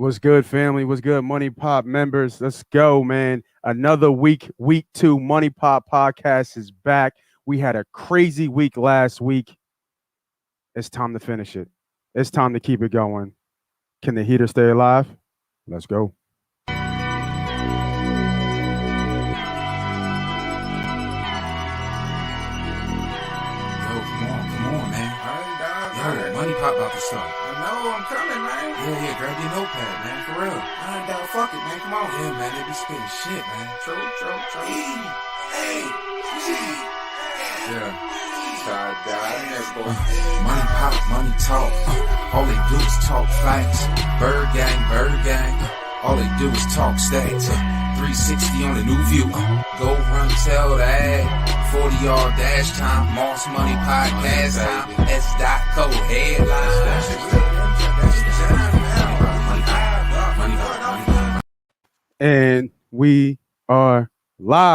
What's good, family? What's good, MoneyPot members? Let's go, man. Another week 2 MoneyPot Podcast is back. We had a crazy week last week. It's time to finish it. It's time to keep it going. Can the heater stay alive? Let's go. Come on, man. MoneyPot about to start. I know, I'm coming, man. Yeah, grab your notepad, man, for real. I dog, fuck it, man. Come on. Yeah, man, they be spitting shit, man. True. Yeah. Money pop, money talk. All they do is talk facts. Bird gang. All they do is talk stacks. 360 on the new view. Go run, tell the ad. 40-yard dash time. Moss Money Podcast time. S.co headline. And we are live.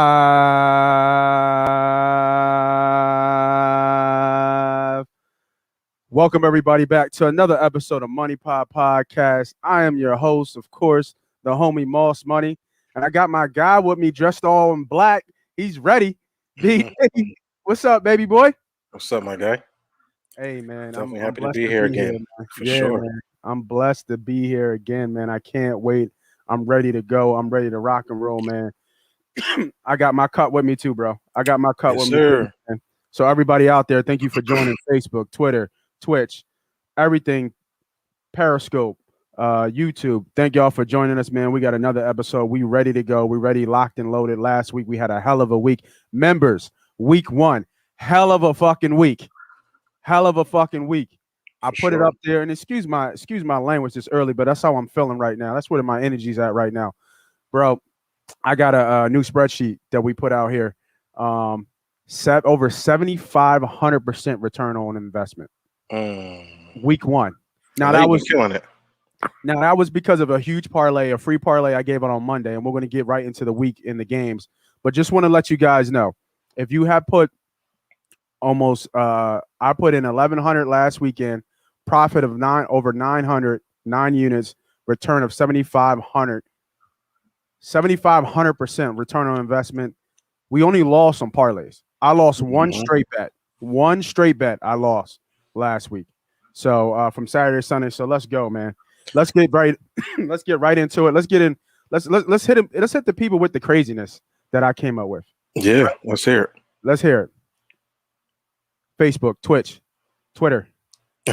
Welcome, everybody, back to another episode of MoneyPot Podcast. I am your host, of course, the homie Moss Money. And I got my guy with me dressed all in black. He's ready. What's up, baby boy? What's up, my guy? Hey, man. I'm happy to be here again. For sure. Man. I'm blessed to be here again, man. I can't wait. I'm ready to go. I'm ready to rock and roll, man. I got my cut with me too, bro. I got my cut with me too, man. So everybody out there, thank you for joining Facebook, Twitter, Twitch, everything, Periscope, YouTube. Thank y'all for joining us, man. We got another episode. We ready to go. We ready, locked and loaded. Last week we had a hell of a week. Members, week 1, hell of a fucking week. I put it up there, and excuse my language this early, but that's how I'm feeling right now. That's where my energy's at right now, bro. I got a new spreadsheet that we put out here. Over 7,500% return on investment. Week 1. Now that was killing it. Now that was because of a huge parlay, a free parlay I gave out on Monday, and we're going to get right into the week in the games. But just want to let you guys know, if you have put almost, I put in 1,100 last weekend, profit of over 900, 9 units, return of 7,500% return on investment. We only lost on parlays. I lost one straight bet. One straight bet I lost last week. So from Saturday to Sunday. So let's go, man. Let's get right. Let's get right into it. Let's get in. Let's hit him. Let's hit the people with the craziness that I came up with. Yeah, let's hear it. Let's hear it. Facebook, Twitch, Twitter,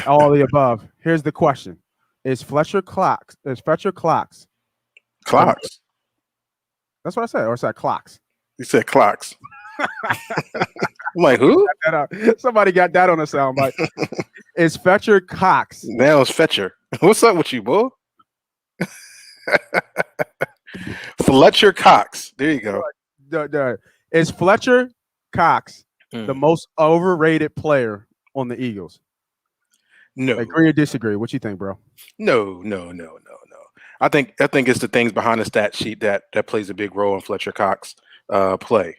all the above. Here's the question: Is Fletcher Clocks? Clocks? That's what I said. Or is that Clocks? You said Clocks. I'm like, who? Somebody got that on the soundbite. It's Fletcher Cox. Now it's Fetcher. What's up with you, boy? Fletcher Cox. There you go. Is Fletcher Cox the most overrated player on the Eagles? No. Agree or disagree? What you think, bro? No. I think it's the things behind the stat sheet that plays a big role in Fletcher Cox play.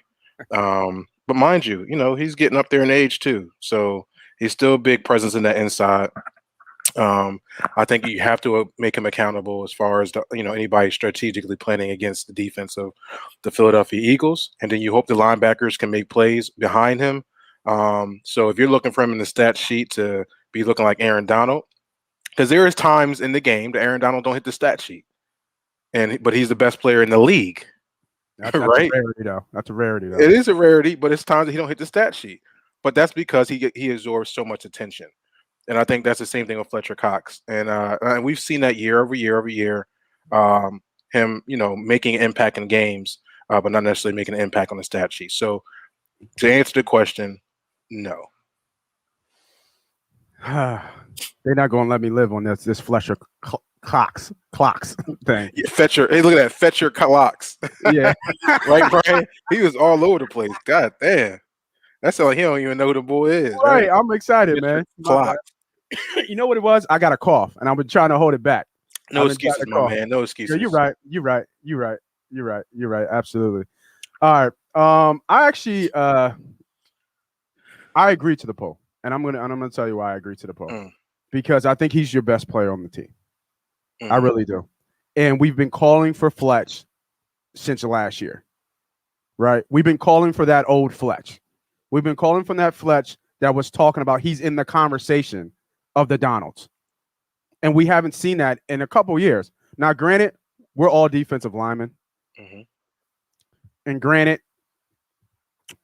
But mind you, he's getting up there in age too. So he's still a big presence in that inside. I think you have to make him accountable as far as anybody strategically planning against the defense of the Philadelphia Eagles, and then you hope the linebackers can make plays behind him. So if you're looking for him in the stat sheet to be looking like Aaron Donald, because there is times in the game that Aaron Donald don't hit the stat sheet, but he's the best player in the league. That's right? That's a rarity, though. It is a rarity, but it's times that he don't hit the stat sheet. But that's because he absorbs so much attention. And I think that's the same thing with Fletcher Cox. And we've seen that year over year, him, making an impact in games, but not necessarily making an impact on the stat sheet. So to answer the question, no. They're not going to let me live on this Fletcher Clocks thing. Yeah, Fetcher. Hey, look at that. Fetcher Cox. Yeah. Right, Brian? He was all over the place. God damn. That's like he don't even know who the boy is. Right. I'm excited, man. Clock. You know what it was? I got a cough, and I've been trying to hold it back. No excuses, my man. No excuses. Yeah, you're right. Absolutely. All right. I actually I agree to the poll, and I'm gonna tell you why I agree to the poll. Because I think he's your best player on the team. I really do. And we've been calling for Fletch since last year, right? We've been calling for that old Fletch. We've been calling for that Fletch that was talking about he's in the conversation of the Donalds. And we haven't seen that in a couple years. Now, granted, we're all defensive linemen. Mm-hmm. And granted,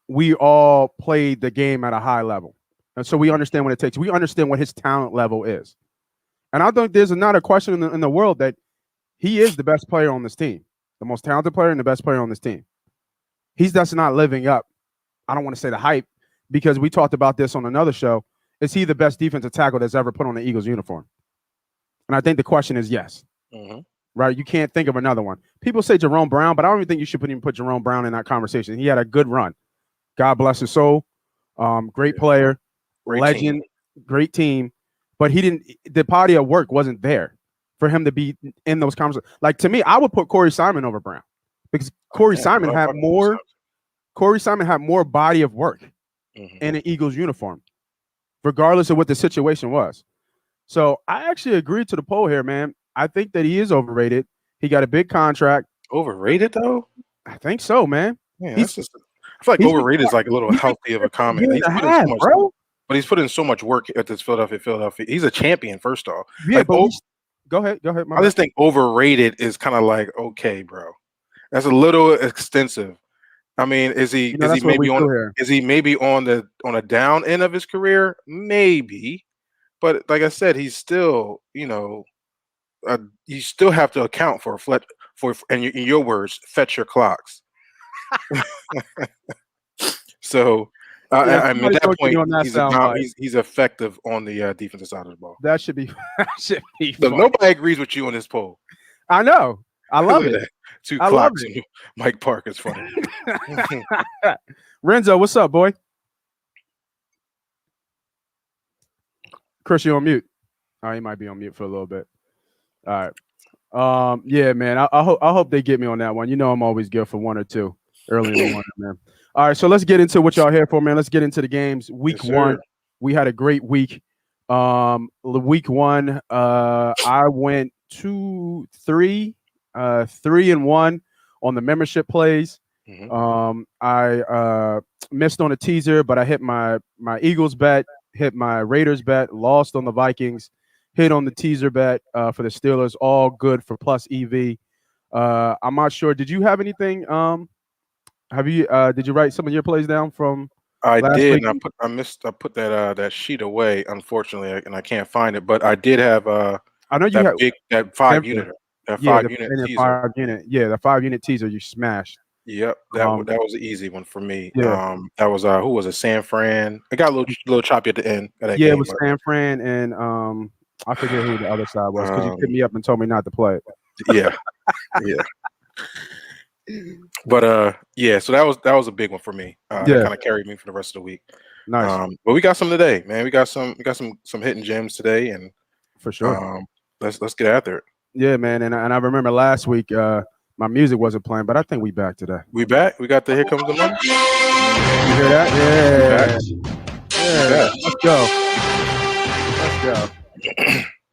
we all played the game at a high level. And so we understand what it takes. We understand what his talent level is. And I think there's not a question in the world that he is the best player on this team, the most talented player and the best player on this team. He's just not living up. I don't want to say the hype, because we talked about this on another show. Is he the best defensive tackle that's ever put on the Eagles uniform? And I think the question is yes. Mm-hmm. Right? You can't think of another one. People say Jerome Brown, but I don't even think you should even put Jerome Brown in that conversation. He had a good run. God bless his soul. Great player, legend, great team. But he didn't. The body of work wasn't there for him to be in those conversations. Like, to me, I would put Corey Simon over Brown, because Corey Simon had more. Corey Simon had more body of work in an Eagles uniform, regardless of what the situation was. So I actually agree to the poll here, man. I think that he is overrated. He got a big contract. Overrated, though? I think so, man. Yeah, I feel like overrated is like a little healthy of a comment. But he's put in so much work at this Philadelphia. He's a champion, first off. Yeah, like, but go ahead. I just think overrated is kind of like, okay, bro. That's a little extensive. I mean, is he maybe on a down end of his career? Maybe. But like I said, he's still, you still have to account for and in your words, fetch your clocks. So, I mean, at that point, he's effective on the defensive side of the ball. That should be. Look, nobody agrees with you on this poll. I know. I love it. Two clocks and Mike Parker's funny. Renzo, what's up, boy? Chris, you on mute? Oh, he might be on mute for a little bit. All right. Yeah, man. I hope they get me on that one. You know, I'm always good for one or two early in the morning, man. All right, so let's get into what y'all here for, man. Let's get into the games. Week one, we had a great week. Week one, I went 2-3, 3-1 on the membership plays. I missed on a teaser, but I hit my Eagles bet, hit my Raiders bet, lost on the Vikings, hit on the teaser bet for the Steelers. All good for plus EV. I'm not sure. Did you have anything? Did you write some of your plays down from? I did. And I put that sheet away, unfortunately, and I can't find it. But I did have I know you had that 5-unit. That 5-unit teaser. The 5-unit teaser you smashed. Yep, that was an easy one for me. Yeah. That was who was it? San Fran. It got a little choppy at the end of that game. It was San Fran and I forget who the other side was, because you hit me up and told me not to play it. Yeah. But so that was a big one for me. It kind of carried me for the rest of the week. Nice. But we got some today, man. We got some hidden gems today, and for sure. Let's get after it. Yeah, man. And I remember last week my music wasn't playing, but I think we back today. We back. We got the Here Comes the Money. You hear that? Yeah.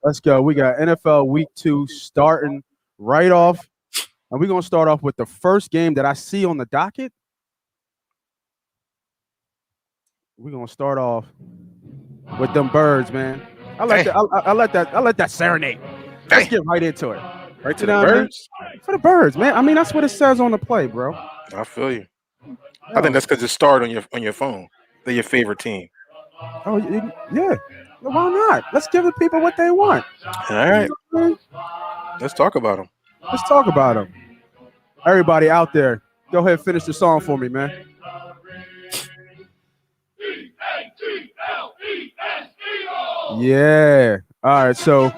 Let's go. We got NFL Week 2 starting right off. And we're going to start off with the first game that I see on the docket. We're going to start off with them birds, man. I let that serenade. Let's get right into it. Right to the birds? For the birds, man. I mean, that's what it says on the play, bro. I feel you. I think that's because it started on your phone. They're your favorite team. Oh, yeah. Why not? Let's give the people what they want. All right. Let's talk about them. Let's talk about them. Everybody out there, go ahead and finish the song for me, man. Yeah. All right. So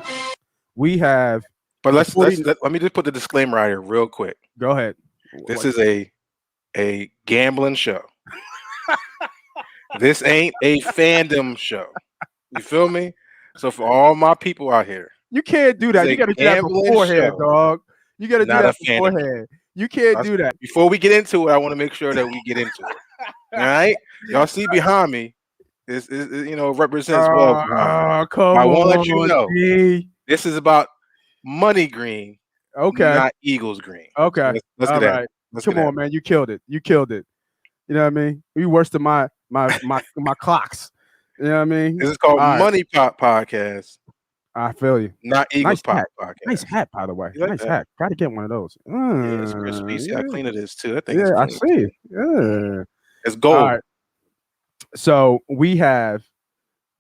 we have. But let me just put the disclaimer out here real quick. Go ahead. This is a gambling show. This ain't a fandom show. You feel me? So for all my people out here, you can't do that. You got to do that beforehand, dog. You got to do that beforehand. You can't do that. Before we get into it, I want to make sure that we get into it. All right? Y'all see behind me, is represents well. Come I want to on, let you know. This is about money green, Okay. not Eagles green. Okay. So let's All get at right. it. Let's Come get at on, man. You killed it. You killed it. You know what I mean? You worse than my clocks. You know what I mean? This is called All right. MoneyPot Podcast, I feel you. not Eagles Nice Pop hat. Podcast. Nice hat, by the way. You like Nice that? hat. Try to get one of those. Yeah, it's crispy. See how clean it is too. That thing is Yeah, I clean. see. Too. Yeah. It's gold. All right. So we have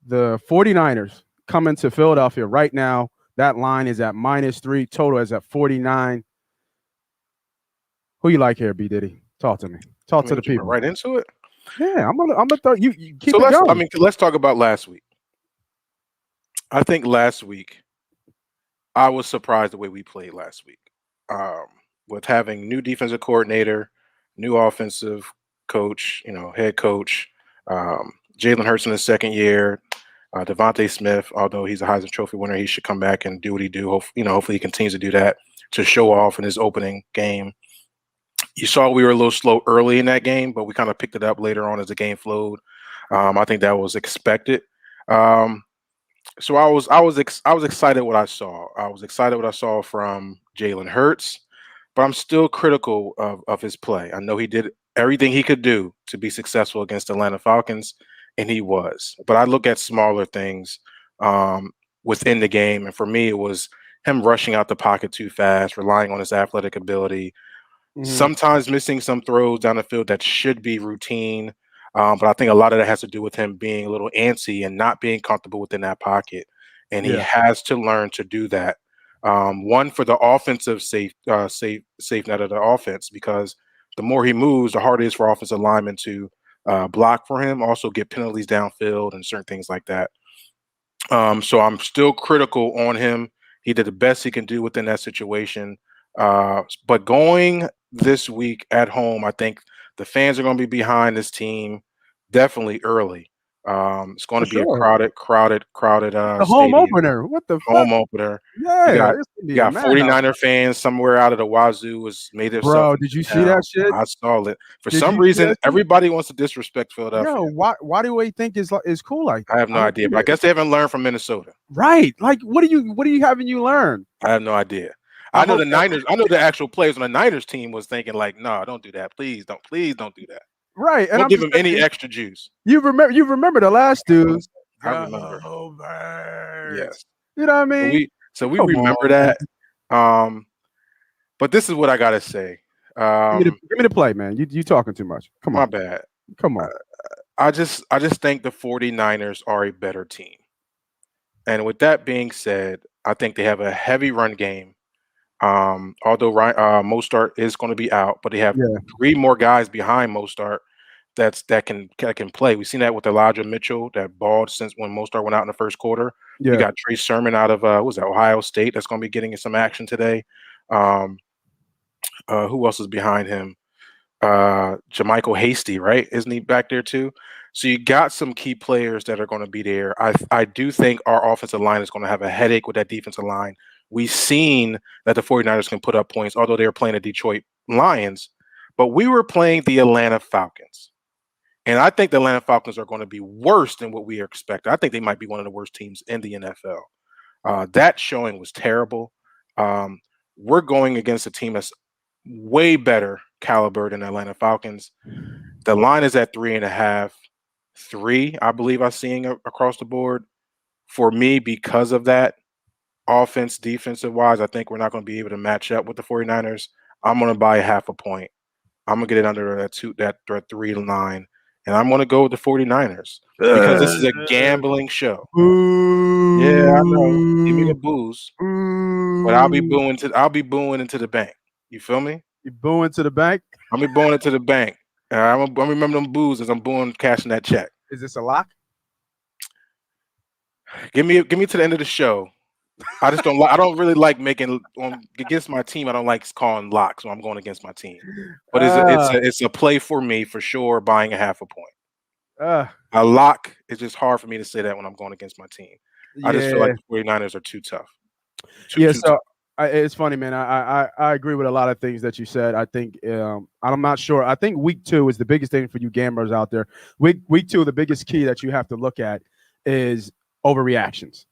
the 49ers coming to Philadelphia right now. That line is at -3. Total is at 49. Who you like here, B Diddy? Talk to me. Talk to the people. Right into it. Yeah, I'm gonna throw you keep So it going. let's talk about last week. I think last week I was surprised the way we played last week. With having new defensive coordinator, new offensive coach, head coach, Jalen Hurts in his second year, Devontae Smith, although he's a Heisman Trophy winner, he should come back and do what he do. Hopefully he continues to do that to show off in his opening game. You saw we were a little slow early in that game, but we kind of picked it up later on as the game flowed. I think that was expected. So I was excited what I saw. I was excited what I saw from Jalen Hurts, but I'm still critical of his play. I know he did everything he could do to be successful against the Atlanta Falcons, and he was. But I look at smaller things within the game, and for me, it was him rushing out the pocket too fast, relying on his athletic ability, sometimes missing some throws down the field that should be routine. But I think a lot of that has to do with him being a little antsy and not being comfortable within that pocket. And he has to learn to do that. One, for the offensive safe net of the offense, because the more he moves, the harder it is for offensive linemen to block for him, also get penalties downfield and certain things like that. So I'm still critical on him. He did the best he can do within that situation. But going this week at home, I think the fans are going to be behind this team definitely early. It's going to be a crowded the home opener. What the fuck? Home opener. Yeah, you got 49er fans somewhere out of the wazoo was made themselves. Bro, did you see that shit? I saw it. For some reason, everybody wants to disrespect Philadelphia. Yo, why do we think is cool like that? I have no idea, but I guess they haven't learned from Minnesota. Right. Like, what are you having you learn? I have no idea. I know the Niners. I know the actual players on the Niners team was thinking like, "No, don't do that. Please don't do that." Right, and don't give him any extra juice. You remember the last dude? I remember. Yes. You know what I mean? We remember that. But this is what I gotta say. Give me the play, man. You talking too much. Come on. My bad. Come on. I just think the 49ers are a better team. And with that being said, I think they have a heavy run game. Although Mostert is going to be out, but they have 3 more guys behind Mostert that can play. We've seen that with Elijah Mitchell that balled since when Mostert went out in the first quarter. You got Trey Sermon out of Ohio State that's going to be getting some action today. Who else is behind him? Jermichael Hasty, right? Isn't he back there too? So you got some key players that are going to be there. I do think our offensive line is going to have a headache with that defensive line. We've seen that the 49ers can put up points, although they were playing the Detroit Lions. But we were playing the Atlanta Falcons. And I think the Atlanta Falcons are going to be worse than what we expect. I think they might be one of the worst teams in the NFL. That showing was terrible. We're going against a team that's way better caliber than the Atlanta Falcons. The line is at 3.5. 3, I believe I'm seeing across the board. For me, because of that, offense, defensive wise, I think we're not going to be able to match up with the 49ers. I'm going to buy half a point. I'm going to get it under that 3 line, and I'm going to go with the 49ers because this is a gambling show. Yeah, I know. Give me the booze, but I'll be booing into the bank. You feel me? You booing to the bank? I'll be booing into the bank. I'm gonna remember them booze as I'm booing, cashing that check. Is this a lock? Give me to the end of the show. I just don't. I don't really like making against my team. I don't like calling locks when I'm going against my team. But it's a play for me for sure. Buying a half a point. A lock is just hard for me to say that when I'm going against my team. I just feel like the 49ers are too tough. Too tough. It's funny, man. I agree with a lot of things that you said. I think I'm not sure. I think week 2 is the biggest thing for you gamblers out there. Week 2, the biggest key that you have to look at is overreactions.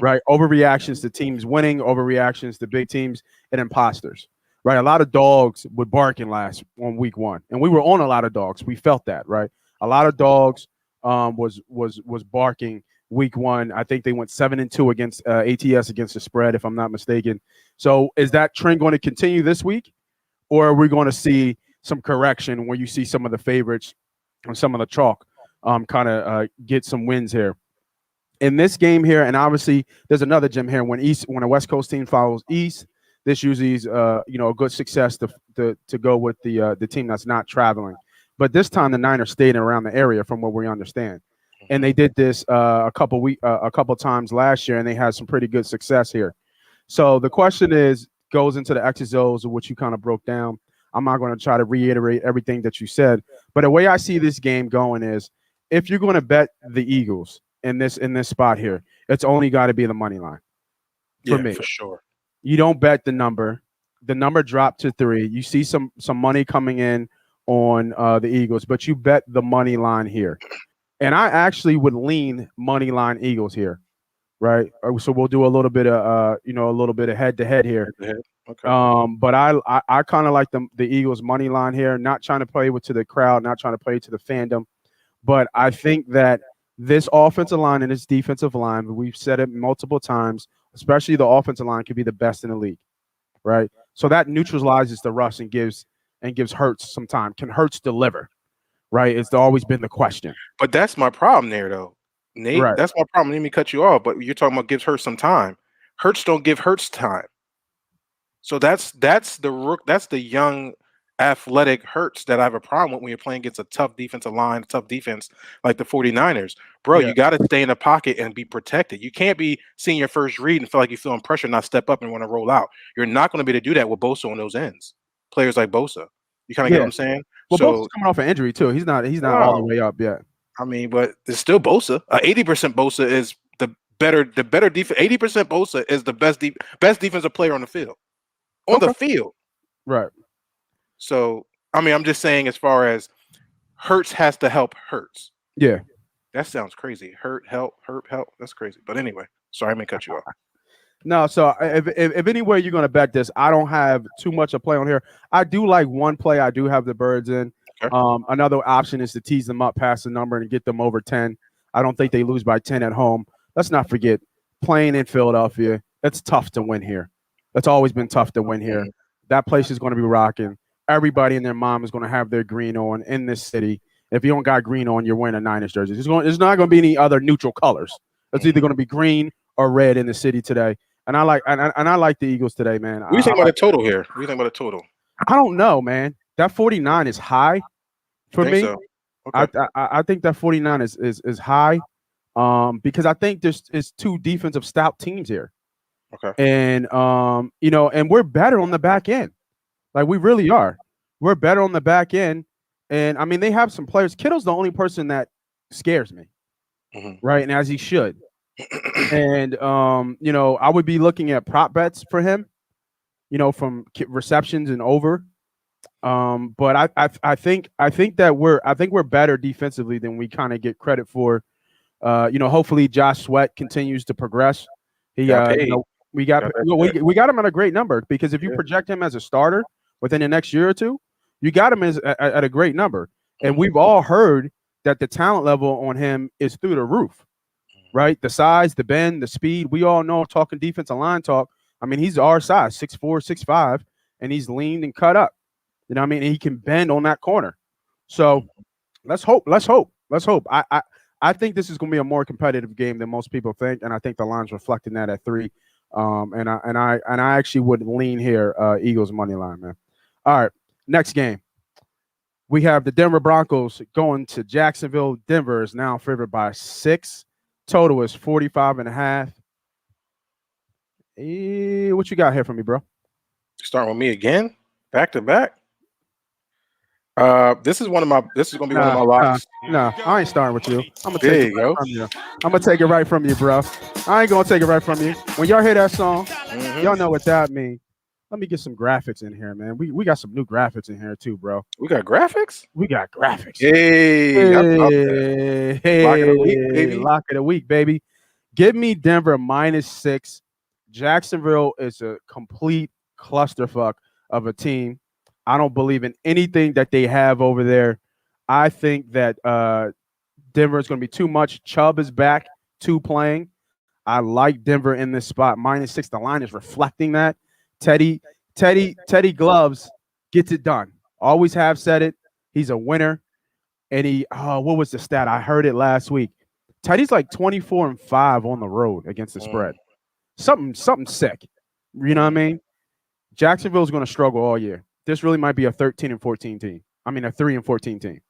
right? Overreactions to teams winning, overreactions to big teams, and imposters, right? A lot of dogs would bark in on week 1, and we were on a lot of dogs. We felt that, right? A lot of dogs was barking week 1. I think they went 7-2 against ATS against the spread, if I'm not mistaken. So is that trend going to continue this week, or are we going to see some correction where you see some of the favorites and some of the chalk kind of get some wins here in this game here? And obviously, there's another gem here. When a West Coast team follows East, this usually is a good success to go with the team that's not traveling. But this time, the Niners stayed around the area, from what we understand, and they did this a couple times last year, and they had some pretty good success here. So the question goes into the X's O's of what you kind of broke down. I'm not going to try to reiterate everything that you said, but the way I see this game going is, if you're going to bet the Eagles in this spot here, it's only got to be the money line for me. For sure. You don't bet the number. The number dropped to 3. You see some money coming in on the Eagles, but you bet the money line here. And I actually would lean money line Eagles here, right? So we'll do a little bit of head to head here. Okay. But I kind of like the Eagles money line here. Not trying to play to the crowd, not trying to play to the fandom, but I think that this offensive line and this defensive line, we've said it multiple times, especially the offensive line, could be the best in the league, right? So that neutralizes the rush and gives Hurts some time. Can Hurts deliver? Right? It's always been the question. But that's my problem there, though, Nate. Right. That's my problem. Let me cut you off. But you're talking about gives Hurts some time. Hurts don't give Hurts time. So that's the young, athletic Hurts that I have a problem with when you're playing against a tough defensive line, tough defense like the 49ers. Bro, You got to stay in the pocket and be protected. You can't be seeing your first read and feel like you're feeling pressure, not step up and want to roll out. You're not going to be able to do that with Bosa on those ends. Players like Bosa. You kind of get what I'm saying? Well, Bosa's coming off an injury too. He's not all the way up yet. I mean, but it's still Bosa. 80% Bosa is the better defense. 80% Bosa is the best defensive player on the field. The field. Right. So, I mean, I'm just saying, as far as Hurts has to help Hurts. Yeah. That sounds crazy. Help. That's crazy. But anyway, sorry, I may cut you off. No, so if anywhere you're going to bet this, I don't have too much of play on here. I do like one play. I do have the birds in. Okay. Another option is to tease them up past the number and get them over 10. I don't think they lose by 10 at home. Let's not forget, playing in Philadelphia, it's tough to win here. It's always been tough to win here. That place is going to be rocking. Everybody and their mom is going to have their green on in this city. If you don't got green on, you're wearing a Niners jersey. There's not going to be any other neutral colors. It's either going to be green or red in the city today. And I like the Eagles today, man. What do you think about the total here? What do you think about the total? I don't know, man. That 49 is high for me. So? Okay. I think that 49 is high because I think there's two defensive stout teams here. Okay. And and we're better on the back end. Like, we really are. We're better on the back end. And I mean, they have some players. Kittle's the only person that scares me. Right? And as he should. And I would be looking at prop bets for him, from receptions and over. But I think that we're better defensively than we kind of get credit for. Hopefully Josh Sweat continues to progress. We got him at a great number, because if you project him as a starter within the next year or two, you got him at a great number. And we've all heard that the talent level on him is through the roof. Right? The size, the bend, the speed. We all know, talking defensive line talk. I mean, he's our size, 6'4", 6'5", and he's leaned and cut up. You know what I mean? And he can bend on that corner. So let's hope. I think this is going to be a more competitive game than most people think, and I think the line's reflecting that at 3. And I actually would lean here, Eagles money line, man. All right, next game. We have the Denver Broncos going to Jacksonville. Denver is now favored by 6. Total is 45.5. What you got here for me, bro? Starting with me again, back to back. This is gonna be one of my locks. No, I ain't starting with you. I'm gonna take it right from you. I'm gonna take it right from you, bro. I ain't gonna take it right from you. When y'all hear that song, y'all know what that means. Let me get some graphics in here, man. We got some new graphics in here too, bro. We got graphics? We got graphics. Hey, Lock of the week, baby. Give me Denver -6. Jacksonville is a complete clusterfuck of a team. I don't believe in anything that they have over there. I think that Denver is going to be too much. Chubb is back to playing. I like Denver in this spot. -6. The line is reflecting that. Teddy Gloves gets it done. Always have said it. He's a winner. And what was the stat? I heard it last week. Teddy's like 24-5 on the road against the spread. Something sick. You know what I mean? Jacksonville's going to struggle all year. This really might be a 13-14 team. I mean, a 3-14 team.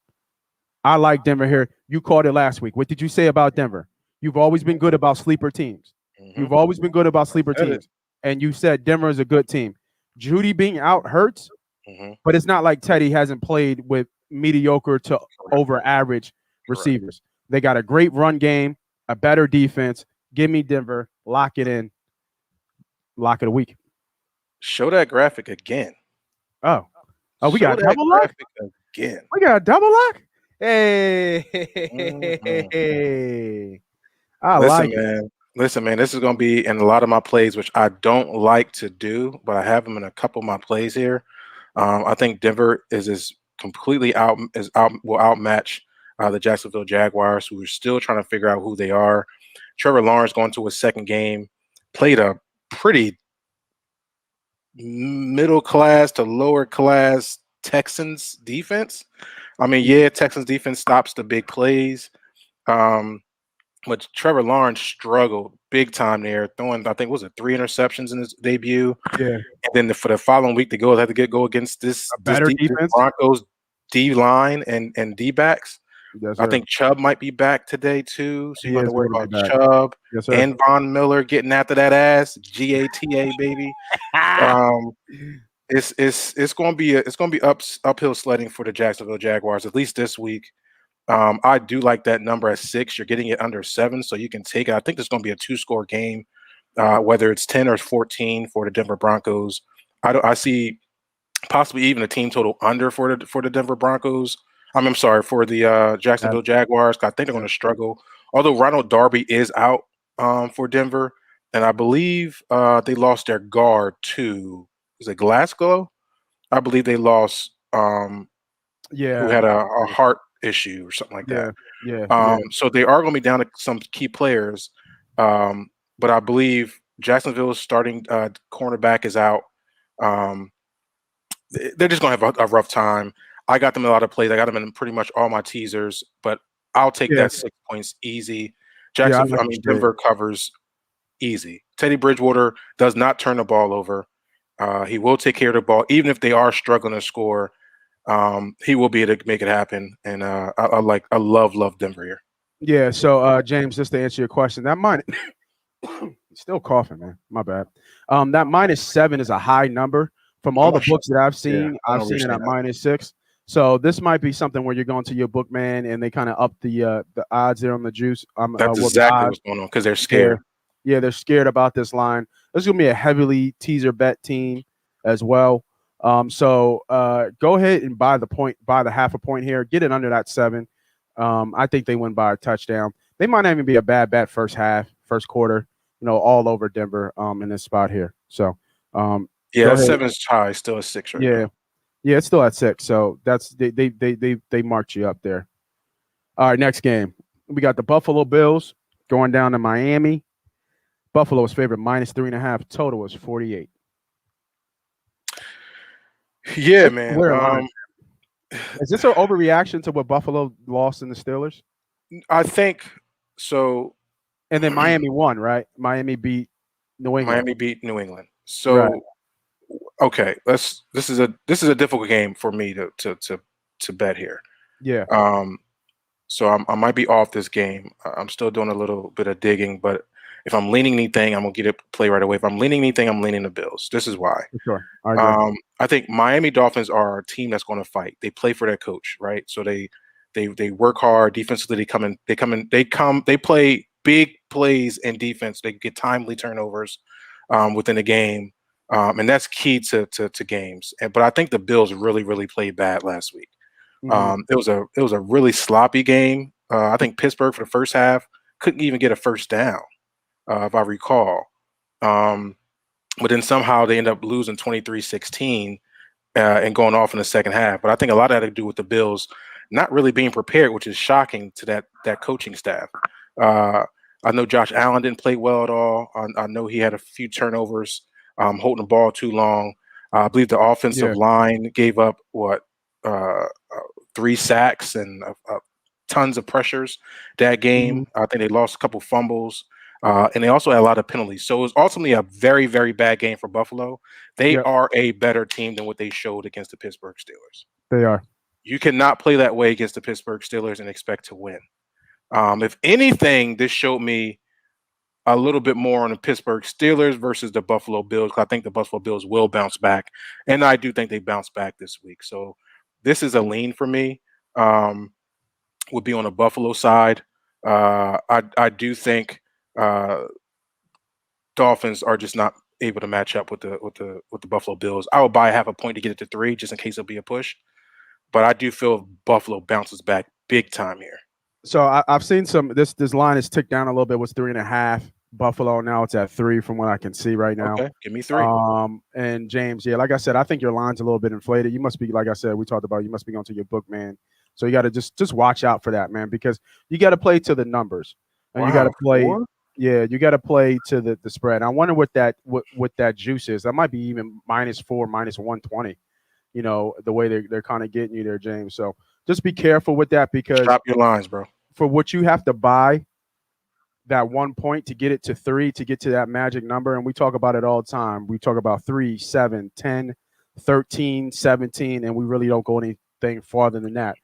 I like Denver here. You called it last week. What did you say about Denver? You've always been good about sleeper teams. You've always been good about sleeper teams. And you said Denver is a good team. Judy being out hurts, but it's not like Teddy hasn't played with mediocre to over average receivers. They got a great run game, a better defense. Give me Denver. Lock it in. Lock it a week. Show that graphic again. Oh, we got a double lock again. We got a double lock. Hey, Listen, man, this is going to be in a lot of my plays, which I don't like to do, but I have them in a couple of my plays here. I think Denver is completely will outmatch the Jacksonville Jaguars, who are still trying to figure out who they are. Trevor Lawrence going to his second game, played a pretty middle class to lower class Texans defense. I mean, yeah, Texans defense stops the big plays. But Trevor Lawrence struggled big time there, throwing, I think, was it 3 interceptions in his debut? Yeah. And then for the following week, the Goals had to go against this defense. Broncos D line and D backs. Yes, I think Chubb might be back today too, so you have to worry about Chubb yes, and Von Miller getting after that ass. GATA baby. It's going to be uphill sledding for the Jacksonville Jaguars, at least this week. I do like that number at 6. You're getting it under 7, so you can take it. I think it's going to be a 2-score game, whether it's 10 or 14 for the Denver Broncos. I see possibly even a team total under for the Denver Broncos. I'm sorry, for the Jacksonville Jaguars. I think they're going to struggle. Although Ronald Darby is out for Denver, and I believe they lost their guard to, is it Glasgow? I believe they lost who had a heart issue or something like that. So they are going to be down to some key players, but I believe Jacksonville's starting cornerback is out. They're just going to have a rough time. I got them in a lot of plays. I got them in pretty much all my teasers, but I'll take that 6 points easy. Denver covers easy. Teddy Bridgewater does not turn the ball over. He will take care of the ball, even if they are struggling to score. He will be able to make it happen, and I love Denver here. Yeah. So James, just to answer your question, that still coughing, man. My bad. That -7 is a high number from all the books that I've seen. I've seen it at -6. So this might be something where you're going to your book, man, and they kind of up the odds there on the juice. That's exactly what's going on because they're scared. Yeah, they're scared about this line. This is gonna be a heavily teaser bet team as well. So go ahead and buy the half a point here. Get it under that 7. I think they win by a touchdown. They might not even be a bad bet first quarter. All over Denver in this spot here. So that 7's high, still a 6 right now. Yeah, it's still at 6. So that's they march you up there. All right, next game. We got the Buffalo Bills going down to Miami. Buffalo is favored -3.5. Total is 48. Yeah, man. Is this an overreaction to what Buffalo lost in the Steelers? I think so. And then Miami won, right? Miami beat New England. So, right. Okay, this is a difficult game for me to bet here. Yeah. So I might be off this game. I'm still doing a little bit of digging, but if I'm leaning anything, I'm gonna get it play right away. If I'm leaning anything, I'm leaning the Bills. This is why. Sure. I think Miami Dolphins are a team that's going to fight. They play for their coach, right? So they work hard defensively. They play big plays in defense. They get timely turnovers within the game, and that's key to games. But I think the Bills really played bad last week. Mm-hmm. It was a really sloppy game. I think Pittsburgh for the first half couldn't even get a first down. if I recall. But then somehow they end up losing 23-16 and going off in the second half. But I think a lot of that had to do with the Bills not really being prepared, which is shocking to that coaching staff. I know Josh Allen didn't play well at all. I know he had a few turnovers, holding the ball too long. I believe the offensive line gave up 3 sacks and tons of pressures that game. Mm-hmm. I think they lost a couple fumbles. And they also had a lot of penalties. So it was ultimately a very, very bad game for Buffalo. They are a better team than what they showed against the Pittsburgh Steelers. They are. You cannot play that way against the Pittsburgh Steelers and expect to win. If anything, this showed me a little bit more on the Pittsburgh Steelers versus the Buffalo Bills. I think the Buffalo Bills will bounce back. And I do think they bounce back this week. So this is a lean for me. Would be on the Buffalo side. I do think Dolphins are just not able to match up with the Buffalo Bills. I would buy half a point to get it to 3 just in case it'll be a push. But I do feel Buffalo bounces back big time here. So I've seen some. This line is ticked down a little bit. It was 3.5. Buffalo now it's at 3 from what I can see right now. Okay, give me 3. And James, like I said, I think your line's a little bit inflated. You must be, like I said, we talked about. You must be going to your book, man. So you got to just watch out for that, man, because you got to play to the numbers, and you got to play. 4? Yeah, you got to play to the spread. I wonder what that juice is. That might be even -4, -120. You know, the way they're kind of getting you there, James. So just be careful with that, because drop your lines, bro. For what you have to buy, that 1 point to get it to 3, to get to that magic number, and we talk about it all the time. We talk about 3, 7, 10, 13, 17, and we really don't go anything farther than that.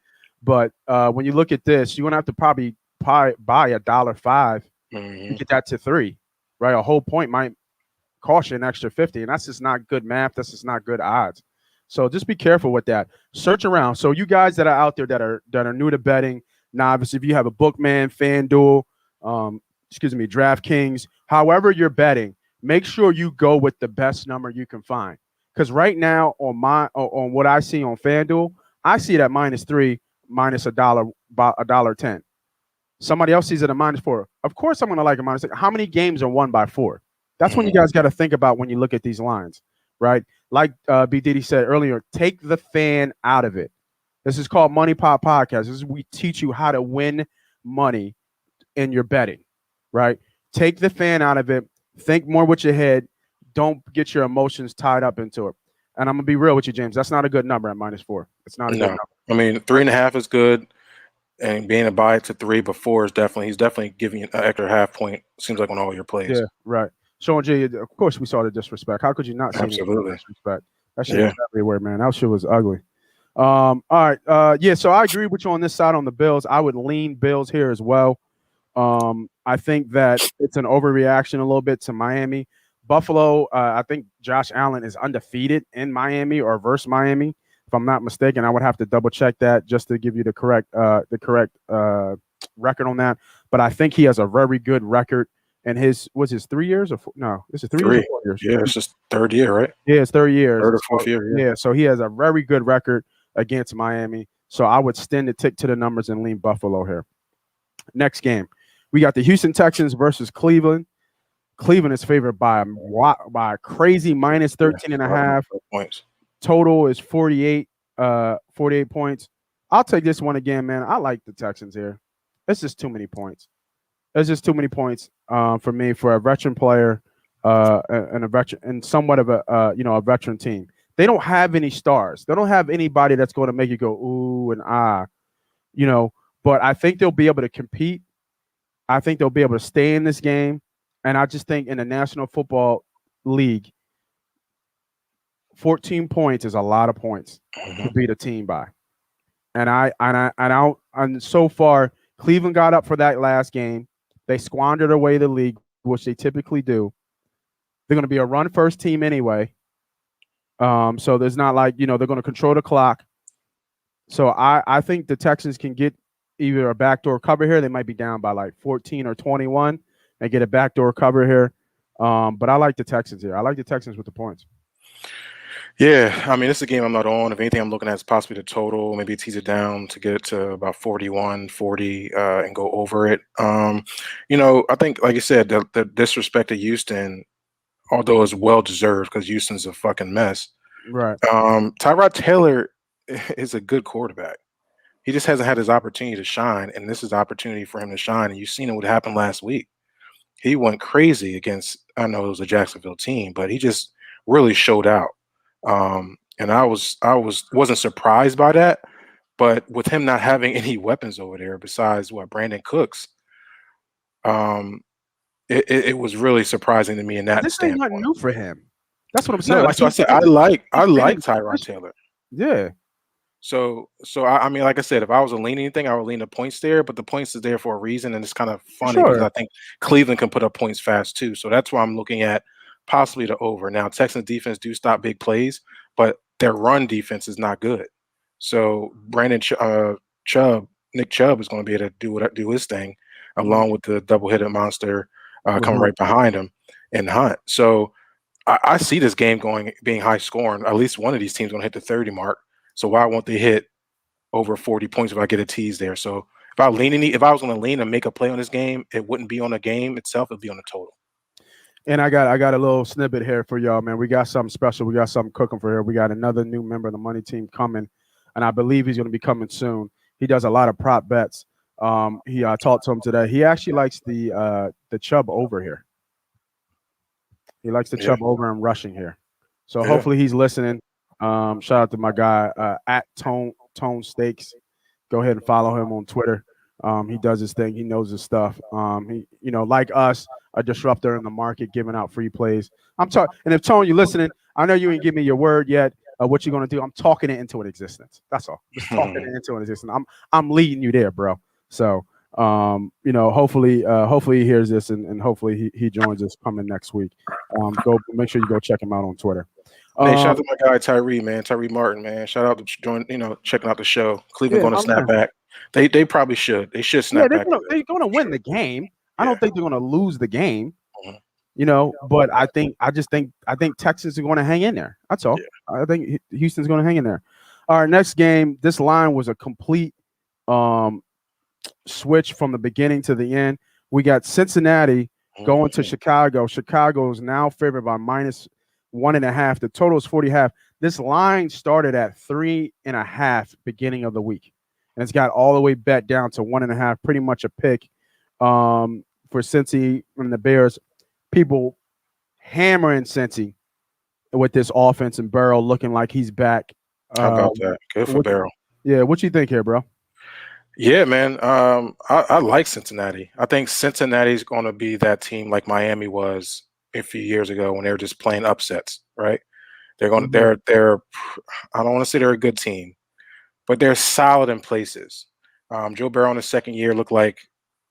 But when you look at this, you're gonna have to probably buy $1.05 to get that to 3, right? A whole point might cost you an extra 50, and that's just not good math. That's just not good odds. So just be careful with that. Search around. So you guys that are out there that are new to betting, novice, if you have a Bookman, FanDuel, DraftKings, however you're betting, make sure you go with the best number you can find. Because right now on what I see on FanDuel, I see it at -3, $1.10. Somebody else sees it at -4. Of course, I'm going to like a -6. How many games are won by 4? That's when you guys got to think about when you look at these lines, right? Like B. Diddy said earlier, take the fan out of it. This is called MoneyPot Podcast. This is we teach you how to win money in your betting, right? Take the fan out of it. Think more with your head. Don't get your emotions tied up into it. And I'm going to be real with you, James. That's not a good number at -4. It's not a good number. I mean, 3.5 is good. And being a buy to 3 before he's definitely giving you an extra half point, seems like, on all your plays. Yeah, right. Sean G, of course we saw the disrespect. How could you not see the disrespect? That shit was everywhere, man. That shit was ugly. All right. So I agree with you on this side on the Bills. I would lean Bills here as well. I think that it's an overreaction a little bit to Miami. Buffalo, I think Josh Allen is undefeated in Miami or versus Miami, if I'm not mistaken. I would have to double check that just to give you the correct record on that. But I think he has a very good record. And his 3 years or 4? No, this is 3 years or 4 years. Yeah, it's just third year, right? Yeah, it's 3 years. Third or fourth year. Yeah, so he has a very good record against Miami. So I would extend the tick to the numbers and lean Buffalo here. Next game, we got the Houston Texans versus Cleveland. Cleveland is favored by a crazy -13.5 points. Total is 48 points. I'll take this one again, man. I like the Texans here. It's just too many points. It's just too many points for me, for a veteran player and a veteran and somewhat of a veteran team. They don't have any stars. They don't have anybody that's going to make you go ooh and ah, But I think they'll be able to compete. I think they'll be able to stay in this game, and I just think in the National Football League, 14 points is a lot of points to beat a team by. And so far, Cleveland got up for that last game. They squandered away the league, which they typically do. They're going to be a run-first team anyway. So there's not like, they're going to control the clock. So I think the Texans can get either a backdoor cover here. They might be down by like 14 or 21 and get a backdoor cover here. But I like the Texans here. I like the Texans with the points. Yeah, I mean, it's a game I'm not on. If anything, I'm looking at is possibly the total, maybe tease it down to get it to about 41, 40, and go over it. I think, like you said, the disrespect to Houston, although is well deserved because Houston's a fucking mess. Right. Tyrod Taylor is a good quarterback. He just hasn't had his opportunity to shine, and this is the opportunity for him to shine. And you've seen what happened last week. He went crazy against, I know it was a Jacksonville team, but he just really showed out. And I wasn't surprised by that, but with him not having any weapons over there besides Brandon Cooks, um, it was really surprising to me in that This ain't nothing standpoint. new for him. That's what I'm saying. No, Like that's what I said. I like Tyrod Taylor. Yeah. So I mean, like I said, if I was a lean anything, I would lean the points there, but the points is there for a reason, and it's kind of funny because Sure. I think Cleveland can put up points fast too. So that's why I'm looking at possibly the over. Now, Texans defense do stop big plays, but their run defense is not good. So Nick Chubb is going to be able to do his thing, along with the double-headed monster coming right behind him and Hunt. So I see this game being high scoring. At least one of these teams going to hit the 30 mark. So why won't they hit over 40 points if I get a tease there? So if I was going to lean and make a play on this game, it wouldn't be on the game itself; it'd be on the total. And I got a little snippet here for y'all, man. We got something special. We got something cooking for here. We got another new member of the money team coming, and I believe he's going to be coming soon. He does a lot of prop bets. I talked to him today. He actually likes the Chubb over here. He likes the Chubb over and rushing here. So hopefully he's listening. Shout out to my guy at Tone Stakes. Go ahead and follow him on Twitter. He does his thing. He knows his stuff. He, like us, a disruptor in the market, giving out free plays. I'm talking, and if Tone, you listening, I know you ain't give me your word yet. What you're gonna do? I'm talking it into an existence. That's all. Just talking it into an existence. I'm leading you there, bro. So, hopefully he hears this and hopefully he joins us coming next week. Go make sure you go check him out on Twitter. Hey, shout out to my guy Tyree Martin, man. Shout out to checking out the show. Cleveland going to snap back. They probably should. They should snap back. They're going to win the game. I don't think they're going to lose the game. But I think Texas are going to hang in there. That's all. Yeah. I think Houston's going to hang in there. All right, next game. This line was a complete switch from the beginning to the end. We got Cincinnati going to Chicago. Chicago is now favored by -1.5. The total is 40.5. This line started at 3.5 beginning of the week, and it's got all the way bet down to 1.5. Pretty much a pick for Cincy and the Bears. People hammering Cincy with this offense and Burrow looking like he's back. How about that? Good for Burrow. Yeah, what you think here, bro? Yeah, man. I like Cincinnati. I think Cincinnati's going to be that team like Miami was a few years ago when they were just playing upsets, right? They're going to they're I don't want to say they're a good team, but they're solid in places. Joe Burrow in his second year looked like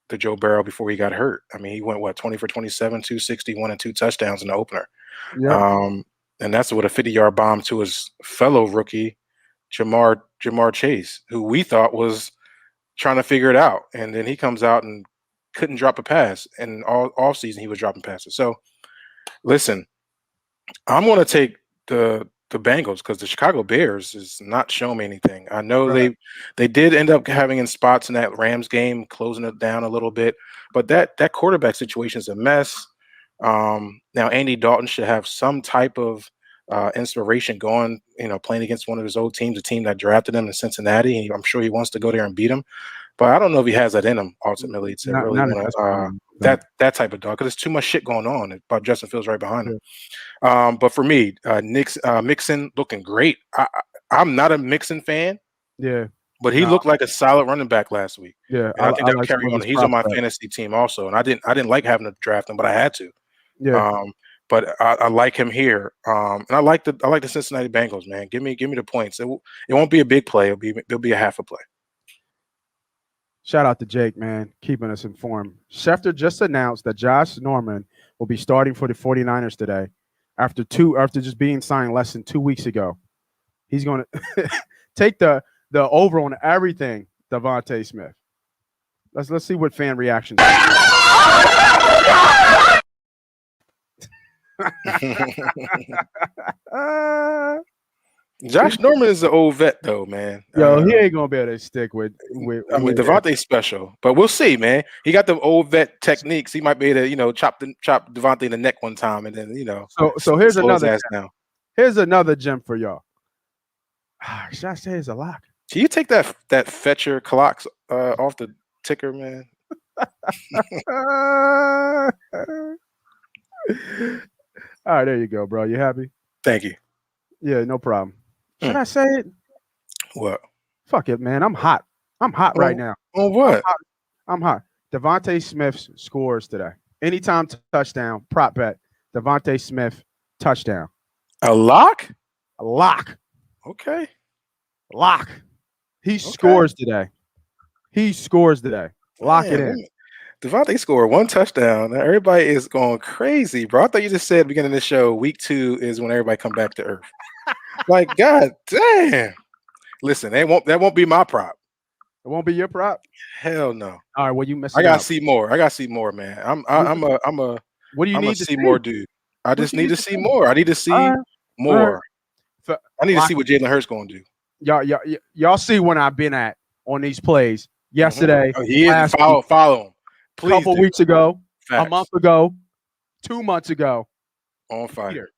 the Joe Burrow before he got hurt. I mean, he went 20 for 27, 261 and 2 touchdowns in the opener. Yeah. And that's with a 50-yard bomb to his fellow rookie, Jamar Chase, who we thought was trying to figure it out. And then he comes out and couldn't drop a pass. And all season he was dropping passes. So listen, I'm going to take the Bengals because the Chicago Bears is not showing me anything. I know they did end up having in spots in that Rams game, closing it down a little bit, but that quarterback situation is a mess. Now Andy Dalton should have some type of inspiration going, playing against one of his old teams, a team that drafted him in Cincinnati. And I'm sure he wants to go there and beat him, but I don't know if he has that in him ultimately to really that type of dog, because there's too much shit going on. But Justin Fields right behind him. But for me, Mixon looking great. I'm not a Mixon fan. Yeah. But he looked like a solid running back last week. Yeah. And I think that'll carry on. He's on my fantasy team also. And I didn't like having to draft him, but I had to. Yeah. But I like him here. And I like the Cincinnati Bengals, man. Give me the points. It won't be a big play. It'll be a half a play. Shout out to Jake, man, keeping us informed. Schefter just announced that Josh Norman will be starting for the 49ers today after just being signed less than 2 weeks ago. He's going to take the over on everything, Devontae Smith. Let's see what fan reactions are. Josh Norman is an old vet, though, man. Yo, he ain't gonna be able to stick with. I mean, Devontae's special, but we'll see, man. He got the old vet techniques. He might be able to, chop Devontae in the neck one time, and then, So here's slow his another. ass down. Here's another gem for y'all. Should I say it's a lock? Can you take that Fetcher clocks off the ticker, man? All right, there you go, bro. You happy? Thank you. Yeah, no problem. Should I say it? What? Fuck it, man. I'm hot. I'm hot right now. On what? I'm hot. Devontae Smith scores today. Anytime touchdown, prop bet. Devontae Smith touchdown. A lock? A lock. Okay. Lock. He scores today. He scores today. Lock it in. Devontae scored one touchdown. Now everybody is going crazy, bro. I thought you just said at the beginning of the show, week 2 is when everybody come back to earth. Like, God damn. Listen, that won't be my prop. It won't be your prop? Hell no. All right, well, you missed. I gotta see more. I gotta see more, man. What do you need to see more, dude? I just need to see more. I need to see more. So, I need to see what Jalen Hurts gonna do. Y'all see when I've been at on these plays yesterday. Follow him. Please. A couple weeks ago, Facts. a month ago, 2 months ago. On fire. Peter.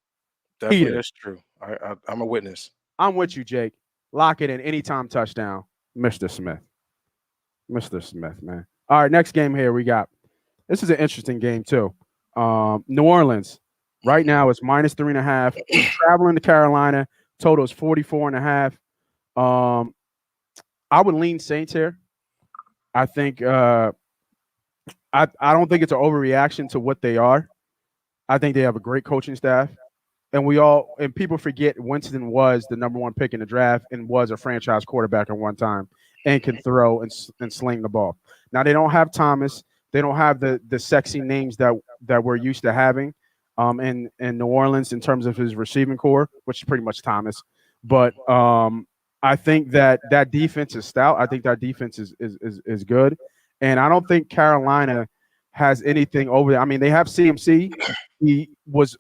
Definitely, that's true. I'm a witness. I'm with you, Jake. Lock it in. Anytime touchdown, Mr. Smith. Mr. Smith, man. All right, next game here we got. This is an interesting game too. New Orleans right now is -3.5. Traveling to Carolina. Total is 44.5. I would lean Saints here. I think I don't think it's an overreaction to what they are. I think they have a great coaching staff. And people forget Winston was the number 1 pick in the draft and was a franchise quarterback at one time and can throw and sling the ball. Now they don't have Thomas. They don't have the sexy names that we're used to having in New Orleans in terms of his receiving core, which is pretty much Thomas. But I think that defense is stout. I think that defense is good. And I don't think Carolina has anything over there. I mean, they have CMC. He was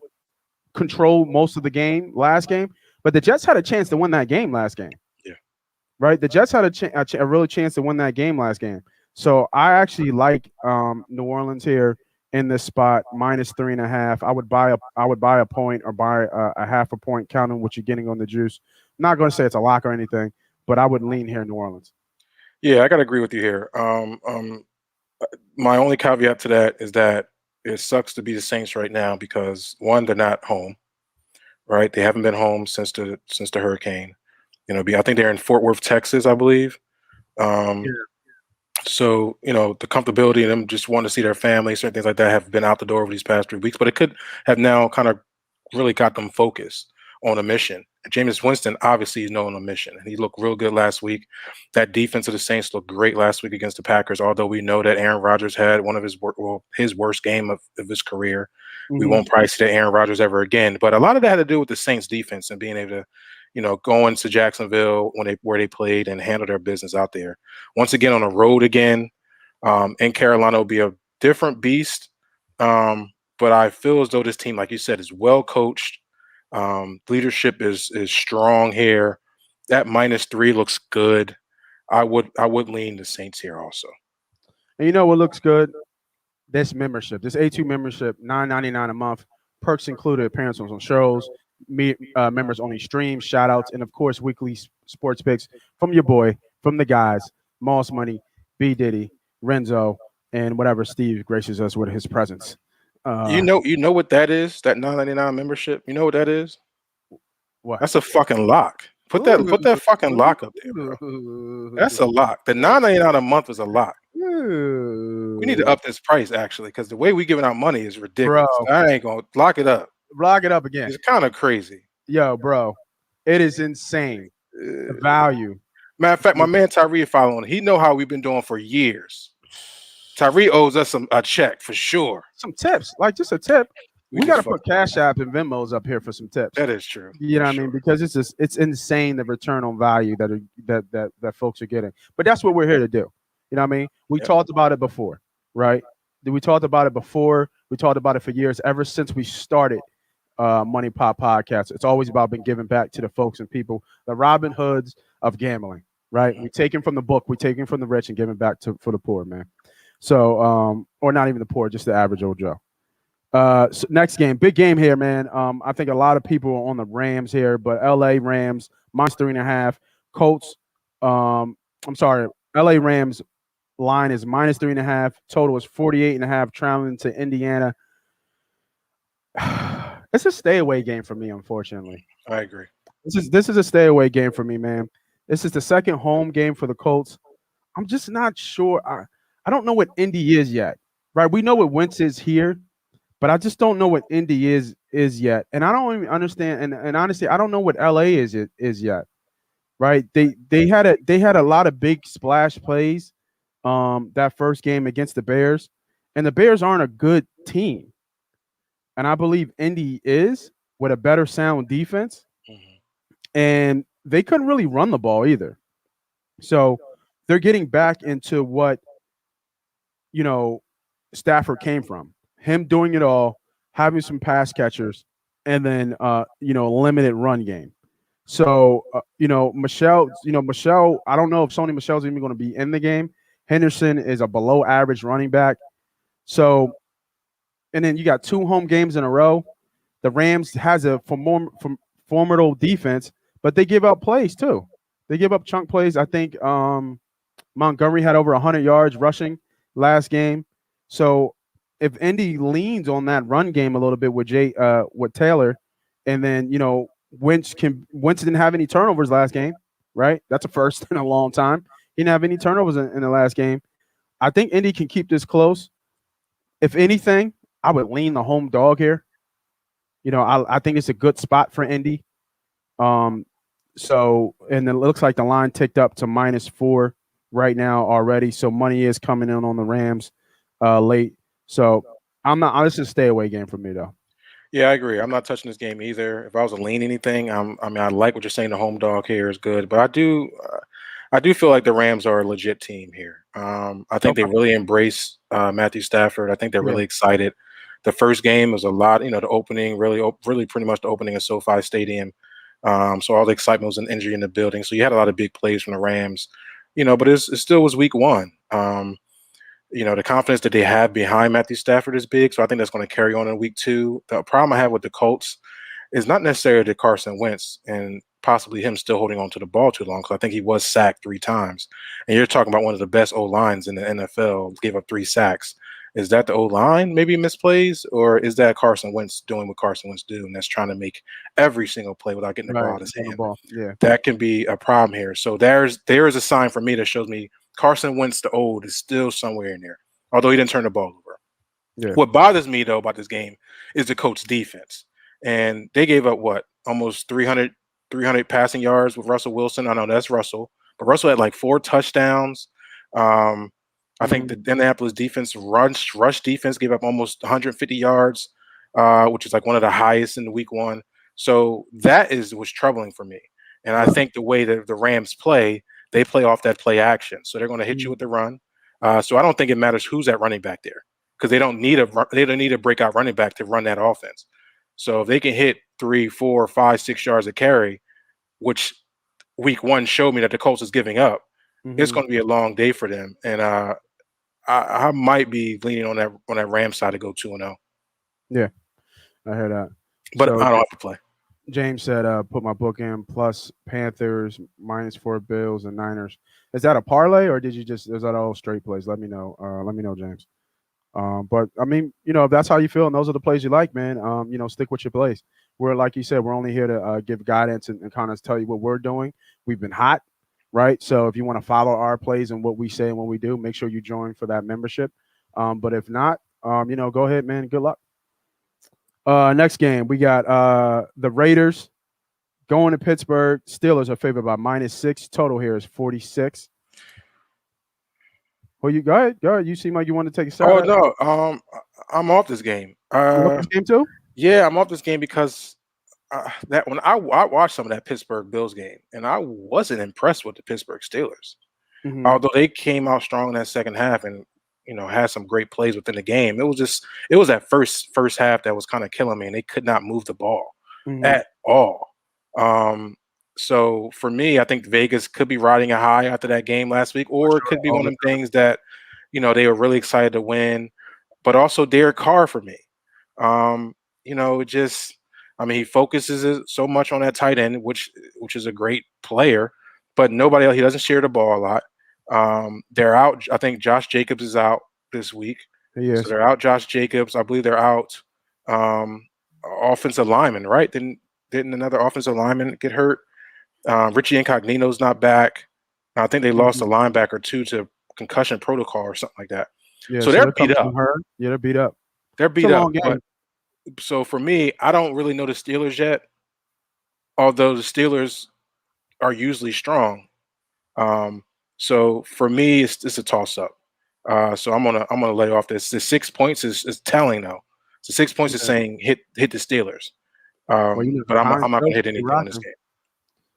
controlled most of the game last game, but the Jets had a chance to win that game last game. Yeah. Right? The Jets had a real chance to win that game last game. So I actually like New Orleans here in this spot, -3.5. I would buy a point or buy a half a point, counting what you're getting on the juice. I'm not going to say it's a lock or anything, but I would lean here in New Orleans. Yeah, I got to agree with you here. My only caveat to that is that it sucks to be the Saints right now because, one, they're not home, right? They haven't been home since the hurricane. I think they're in Fort Worth, Texas, I believe. So, the comfortability and them just wanting to see their family, certain things like that have been out the door over these past 3 weeks, but it could have now kind of really got them focused on a mission. Jameis Winston obviously is known on a mission, and he looked real good last week. That defense of the Saints looked great last week against the Packers, although we know that Aaron Rodgers had one of his worst game of his career. Mm-hmm. We won't probably see that Aaron Rodgers ever again, but a lot of that had to do with the Saints defense and being able to, go into Jacksonville where they played and handle their business out there. Once again, on the road again, in Carolina will be a different beast, but I feel as though this team, like you said, is well coached. Leadership is strong here. That -3 looks good. I would lean the Saints here also. And you know what looks good? This membership, this A2 membership, $9.99 a month. Perks included appearances on shows, members only streams, shout outs, and of course weekly sports picks from your boy, from the guys, Moss Money, B Diddy, Renzo, and whatever Steve graces us with his presence. You know what that is? That $9.99 membership. You know what that is? What? That's a fucking lock. Put that fucking lock up there, bro. That's a lock. The $9.99 a month is a lock. We need to up this price actually, because the way we giving out money is ridiculous. Bro, I ain't gonna lock it up. Lock it up again. It's kind of crazy. Yo, bro, it is insane. The value. Matter of fact, my man Tyree following. He know how we've been doing for years. Tyree owes us a check for sure. Some tips, like just a tip. We got to put Cash App and Venmos up here for some tips. That is true. You know what I mean? Because it's insane the return on value that folks are getting. But that's what we're here to do. You know what I mean? We talked about it before, right? We talked about it before. We talked about it for years, ever since we started MoneyPot Podcast. It's always about being giving back to the folks and people, the Robin Hoods of gambling, right? We take from the book, we take from the rich and giving back for the poor, man. So, or not even the poor, just the average old Joe. So next game, big game here, man. I think a lot of people are on the Rams here, but LA Rams -3.5. Colts, I'm sorry, LA Rams line is -3.5. Total is 48.5. Traveling to Indiana. It's a stay away game for me, unfortunately. I agree. This is a stay away game for me, man. This is the second home game for the Colts. I'm just not sure. I don't know what Indy is yet, right? We know what Wentz is here, but I just don't know what Indy is yet, and I don't even understand. And honestly, I don't know what LA is yet, right? They had a lot of big splash plays, that first game against the Bears, and the Bears aren't a good team, and I believe Indy is with a better sound defense, and they couldn't really run the ball either. So they're getting back into what Stafford came from. Him doing it all, having some pass catchers, and then limited run game. So Michelle, I don't know if Sony Michel's even going to be in the game. Henderson is a below average running back. So, and then you got 2 home games in a row. The Rams has a formidable defense, but they give up plays too. They give up chunk plays. I think Montgomery had over 100 yards rushing last game. So if Indy leans on that run game a little bit with Taylor, and then Wentz didn't have any turnovers last game, right? That's a first in a long time. He didn't have any turnovers in the last game. I think Indy can keep this close. If anything, I would lean the home dog here. I think it's a good spot for Indy. So, and it looks like the line ticked up to -4 right now already. So money is coming in on the Rams late. So this is a stay away game for me though. Yeah, I agree. I'm not touching this game either. If I was to lean anything, I like what you're saying. The home dog here is good, but I do feel like the Rams are a legit team here. I think they really embrace Matthew Stafford. I think they're really excited. The first game was a lot, the opening, really pretty much the opening of SoFi Stadium. So all the excitement was an injury in the building. So you had a lot of big plays from the Rams, but it still was week 1. The confidence that they have behind Matthew Stafford is big. So I think that's going to carry on in week 2. The problem I have with the Colts is not necessarily the Carson Wentz and possibly him still holding on to the ball too long, because I think he was sacked 3 times. And you're talking about one of the best O-lines in the NFL, gave up 3 sacks. Is that the O-line maybe misplays, or is that Carson Wentz doing what Carson Wentz do, and that's trying to make every single play without getting the ball out of his hand? Yeah. That can be a problem here. So there is a sign for me that shows me Carson Wentz the old is still somewhere in there, although he didn't turn the ball over. Yeah. What bothers me though about this game is the Colts defense, and they gave up almost 300 passing yards with Russell Wilson. I know that's Russell, but Russell had like 4 touchdowns. I think the Indianapolis defense rush defense gave up almost 150 yards, which is like one of the highest in week 1. So that was troubling for me. And I think the way that the Rams play, they play off that play action. So they're going to hit you with the run. So I don't think it matters who's at running back there, because they don't need a breakout running back to run that offense. So if they can hit 3, 4, 5, 6 yards a carry, which week 1 showed me that the Colts is giving up, it's going to be a long day for them. And I might be leaning on that Rams side to go 2-0. Yeah, I heard that. But I don't have to play. James said, put my book in plus Panthers, -4 Bills and Niners. Is that a parlay, or is that all straight plays? Let me know. Let me know, James. But I mean, if that's how you feel and those are the plays you like, man, stick with your plays. We're, like you said, we're only here to give guidance and kind of tell you what we're doing. We've been hot, right? So if you want to follow our plays and what we say and what we do, make sure you join for that membership. But if not, go ahead, man. Good luck. Next game, we got the Raiders going to Pittsburgh. Steelers are favored by -6. Total here is 46. Well, you go ahead. You seem like you want to take a shot. Oh no, I'm off this game. You off this game too? Yeah, I'm off this game because that when I watched some of that Pittsburgh Bills game, and I wasn't impressed with the Pittsburgh Steelers. Although they came out strong in that second half, and had some great plays within the game. It was that first half that was kind of killing me, and they could not move the ball at all. So for me, I think Vegas could be riding a high after that game last week, or it could be one of them things that, they were really excited to win, but also Derek Carr for me. He focuses it so much on that tight end, which is a great player, but nobody else. He doesn't share the ball a lot. They're out. I think Josh Jacobs is out this week. Yes. So they're out Josh Jacobs. I believe they're out offensive lineman, right? Didn't another offensive lineman get hurt? Richie Incognito's not back. I think they lost a linebacker too to concussion protocol or something like that. Yeah, so they're beat up. Yeah, they're beat up. They're beat up. So for me, I don't really know the Steelers yet, although the Steelers are usually strong. So for me, it's a toss up. So I'm gonna lay off this. The 6 points is telling though. So 6 points is saying hit the Steelers. But I'm not gonna hit anything in this game.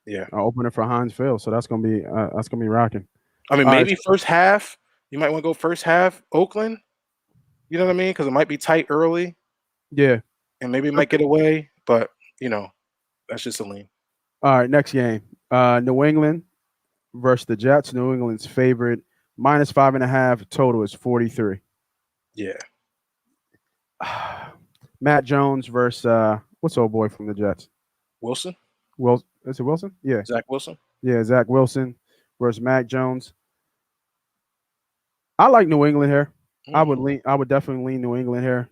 Yeah, I'll open it for Heinz Field, so that's gonna be rocking. I mean, maybe first half. You might want to go first half Oakland. You know what I mean? Because it might be tight early. Yeah, and maybe it might get away, but that's just a lean. All right, next game. New England versus the Jets. New England's favorite, -5.5. Total is 43. Yeah. Matt Jones versus what's old boy from the Jets? Wilson. Is it Wilson? Yeah. Zach Wilson. Yeah, Zach Wilson versus Mac Jones. I like New England here. I would definitely lean New England here.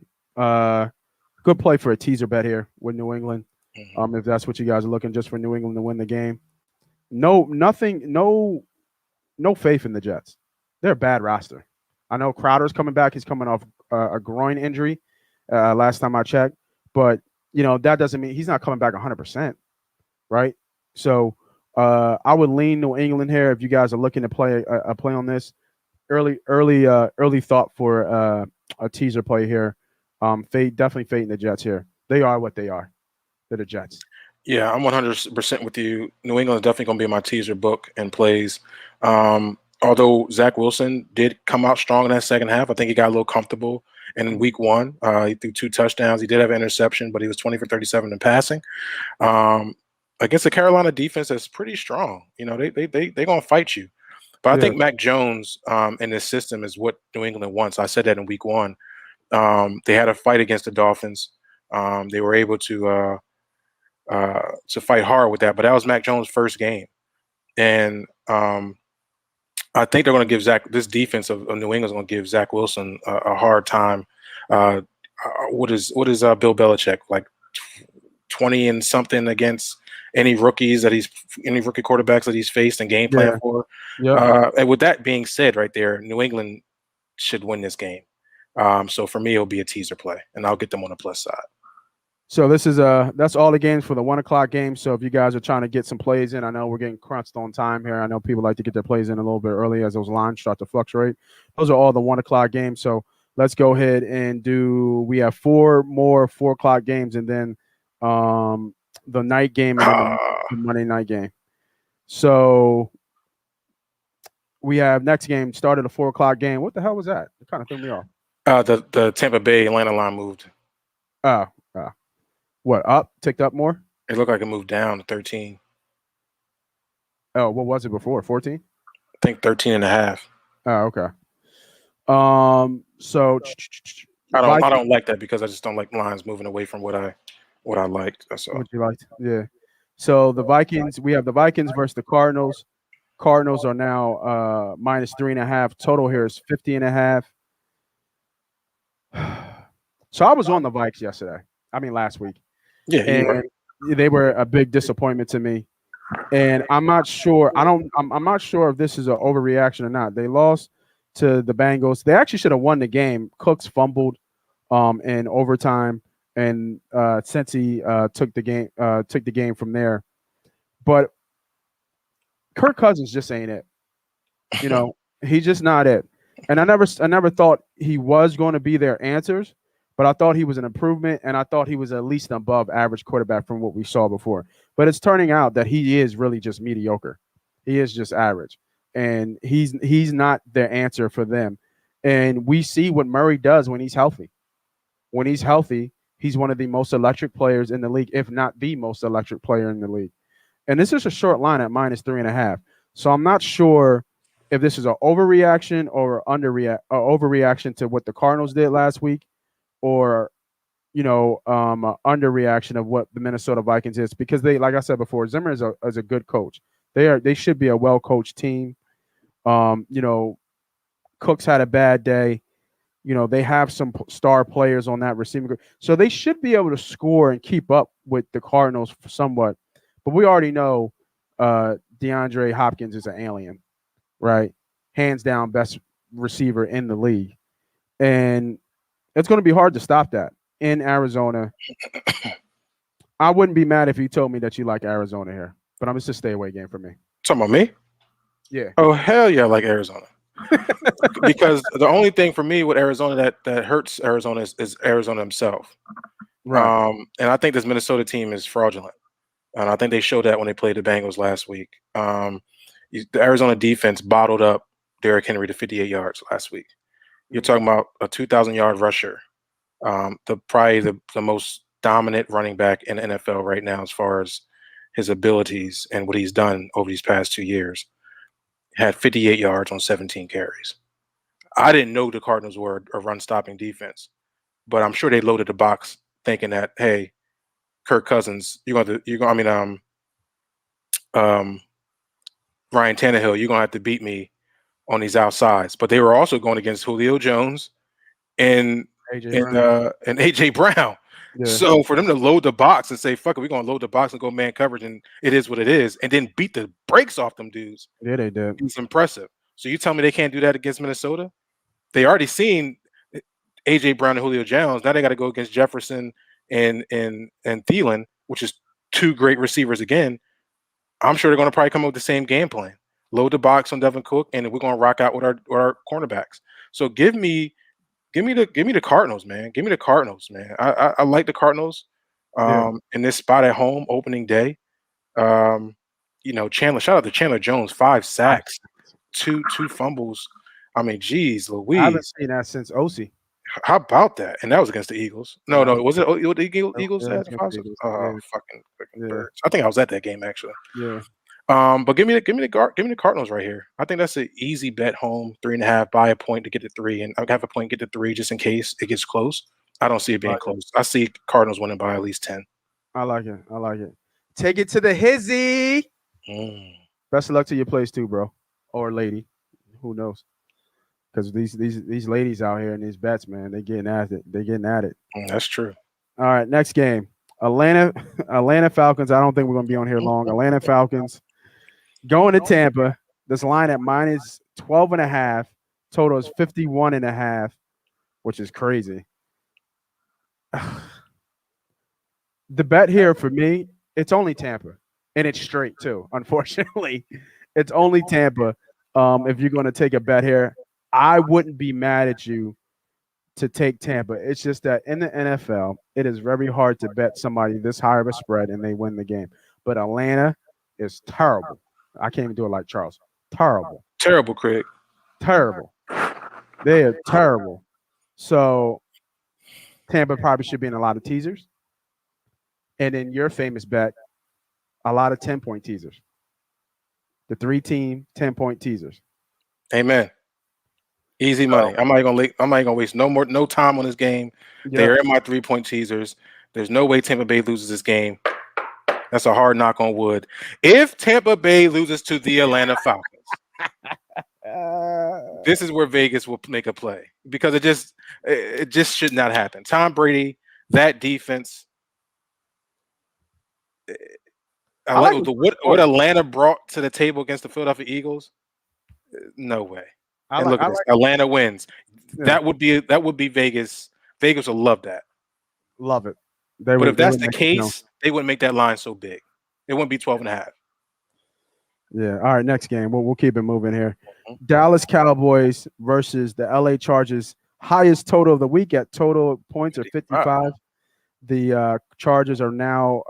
Good play for a teaser bet here with New England. If that's what you guys are looking, just for New England to win the game. No faith in the Jets. They're a bad roster. I know Crowder's coming back. He's coming off a groin injury last time I checked. But, that doesn't mean he's not coming back 100%, right? So I would lean New England here if you guys are looking to play a play on this. Early thought for a teaser play here. Definitely fading the Jets here. They are what they are. They're the Jets. Yeah, I'm 100% with you. New England is definitely going to be my teaser book and plays. Although Zach Wilson did come out strong in that second half, I think he got a little comfortable. And in week one, he threw 2 touchdowns. He did have an interception, but he was 20 for 37 in passing. Against the Carolina defense, that's pretty strong. They're going to fight you. But I think Mac Jones in this system is what New England wants. I said that in week one. They had a fight against the Dolphins. They were able to fight hard with that, but that was Mac Jones' first game. And I think they're going to give this defense of New England is going to give Zach Wilson a hard time. What is Bill Belichick, like 20 and something against any rookie quarterbacks that he's faced and game plan for? Yeah. And with that being said, right there, New England should win this game. So for me, it'll be a teaser play, and I'll get them on the plus side. So this is that's all the games for the 1 o'clock game. So if you guys are trying to get some plays in, I know we're getting crunched on time here. I know people like to get their plays in a little bit early as those lines start to fluctuate. Those are all the 1 o'clock games. So let's go ahead and we have 4 more 4 o'clock games, and then the night game and then the Monday night game. So we have next game started a 4 o'clock game. What the hell was that? It kind of threw me off. The Tampa Bay Atlanta line moved. What, up? Ticked up more? It looked like it moved down to 13. Oh, what was it before? 14? I think 13 and a half. Oh, okay. So I don't like that because I just don't like lines moving away from what I liked. That's all. What you liked? Yeah. So the Vikings, we have the Vikings versus the Cardinals. Cardinals are now -3.5. Total here is 50.5. So I was on the Vikes last week. Yeah, and they were a big disappointment to me. And I'm not sure. I'm not sure if this is an overreaction or not. They lost to the Bengals. They actually should have won the game. Cooks fumbled in overtime, and Cincy took the game from there. But Kirk Cousins just ain't it. He's just not it. And I never thought he was going to be their answers. But I thought he was an improvement, and I thought he was at least an above average quarterback from what we saw before. But it's turning out that he is really just mediocre. He is just average, and he's not their answer for them. And we see what Murray does when he's healthy. When he's healthy, he's one of the most electric players in the league, if not the most electric player in the league. And this is a short line at -3.5. So I'm not sure if this is an overreaction or overreaction to what the Cardinals did last week, or underreaction of what the Minnesota Vikings is, because they, like I said before, Zimmer is a good coach. They should be a well coached team. Cooks had a bad day. They have some star players on that receiving group, so they should be able to score and keep up with the Cardinals somewhat. But we already know DeAndre Hopkins is an alien, right? Hands down, best receiver in the league, and it's going to be hard to stop that in Arizona. I wouldn't be mad if you told me that you like Arizona here, but it's a stay away game for me. Talking about me? Yeah. Oh hell yeah, I like Arizona. Because the only thing for me with Arizona that hurts Arizona is Arizona himself. Right. And I think this Minnesota team is fraudulent. And I think they showed that when they played the Bengals last week. The Arizona defense bottled up Derrick Henry to 58 yards last week. You're talking about a 2,000-yard rusher, probably the most dominant running back in the NFL right now as far as his abilities and what he's done over these past 2 years. Had 58 yards on 17 carries. I didn't know the Cardinals were a run-stopping defense, but I'm sure they loaded the box thinking that, hey, Kirk Cousins, Ryan Tannehill, you're gonna have to beat me on these outsides. But they were also going against Julio Jones and AJ Brown. Yeah. So for them to load the box and say, fuck it, we're going to load the box and go man coverage, and it is what it is, and then beat the brakes off them dudes. Yeah, they did. It's impressive. So you tell me they can't do that against Minnesota? They already seen AJ Brown and Julio Jones. Now they got to go against Jefferson and Thielen, which is two great receivers again. I'm sure they're going to probably come up with the same game plan. Load the box on Devin Cook, and we're going to rock out with our cornerbacks. So give me the Cardinals, man. Give me the Cardinals, man. I like the Cardinals in this spot at home, opening day. Chandler, shout out to Chandler Jones, 5 sacks, two fumbles. I mean, geez, Louise. I haven't seen that since OC. How about that? And that was against the Eagles. No, was it the Eagles? Yeah, Fucking birds. I think I was at that game actually. Yeah. But give me the Cardinals right here. I think that's an easy bet home, 3.5, buy a point to get to 3, and I'll have a point get to 3 just in case it gets close. I don't see it being close. I see Cardinals winning by at least 10. I like it. Take it to the hizzy. Best of luck to your place too, bro, or lady. Who knows? Because these ladies out here and these bets, man, they getting at it. That's true. All right, next game. Atlanta Falcons. I don't think we're gonna be on here long. Atlanta Falcons going to Tampa. This line at -12.5. Total is 51.5, which is crazy. The bet here for me, it's only Tampa, and it's straight too. Unfortunately, it's only Tampa. If you're going to take a bet here, I wouldn't be mad at you to take Tampa. It's just that in the NFL, it is very hard to bet somebody this high of a spread and they win the game. But Atlanta is terrible. I can't even do it like Charles. Terrible, Craig. Terrible. They are terrible. So Tampa probably should be in a lot of teasers. And then your famous bet, a lot of 10-point teasers. The 3-team 10-point teasers. Amen. Easy money. I'm not gonna waste no time on this game. Yep. They're in my 3-point teasers. There's no way Tampa Bay loses this game. That's a hard knock on wood. If Tampa Bay loses to the Atlanta Falcons, this is where Vegas will make a play because it just should not happen. Tom Brady, that defense. What Atlanta brought to the table against the Philadelphia Eagles. No way. Atlanta wins. Yeah. That would be Vegas. Vegas will love that. Love it. But if that's the case, they wouldn't make that line so big. It wouldn't be 12.5. Yeah. All right. Next game. We'll keep it moving here. Dallas Cowboys versus the LA Chargers. Highest total of the week at total points of 55. The Chargers are now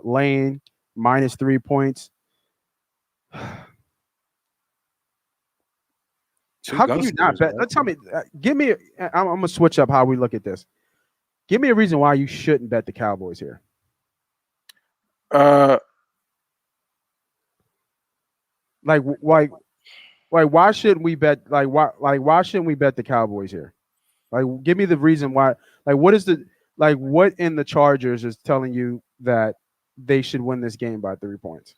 laying -3 points. How can you not bet? Let's tell me. Give me. I'm gonna switch up how we look at this. Give me a reason why you shouldn't bet the Cowboys here. Why shouldn't we bet? Why shouldn't we bet the Cowboys here? Like, give me the reason why. Like, what in the Chargers is telling you that they should win this game by 3 points?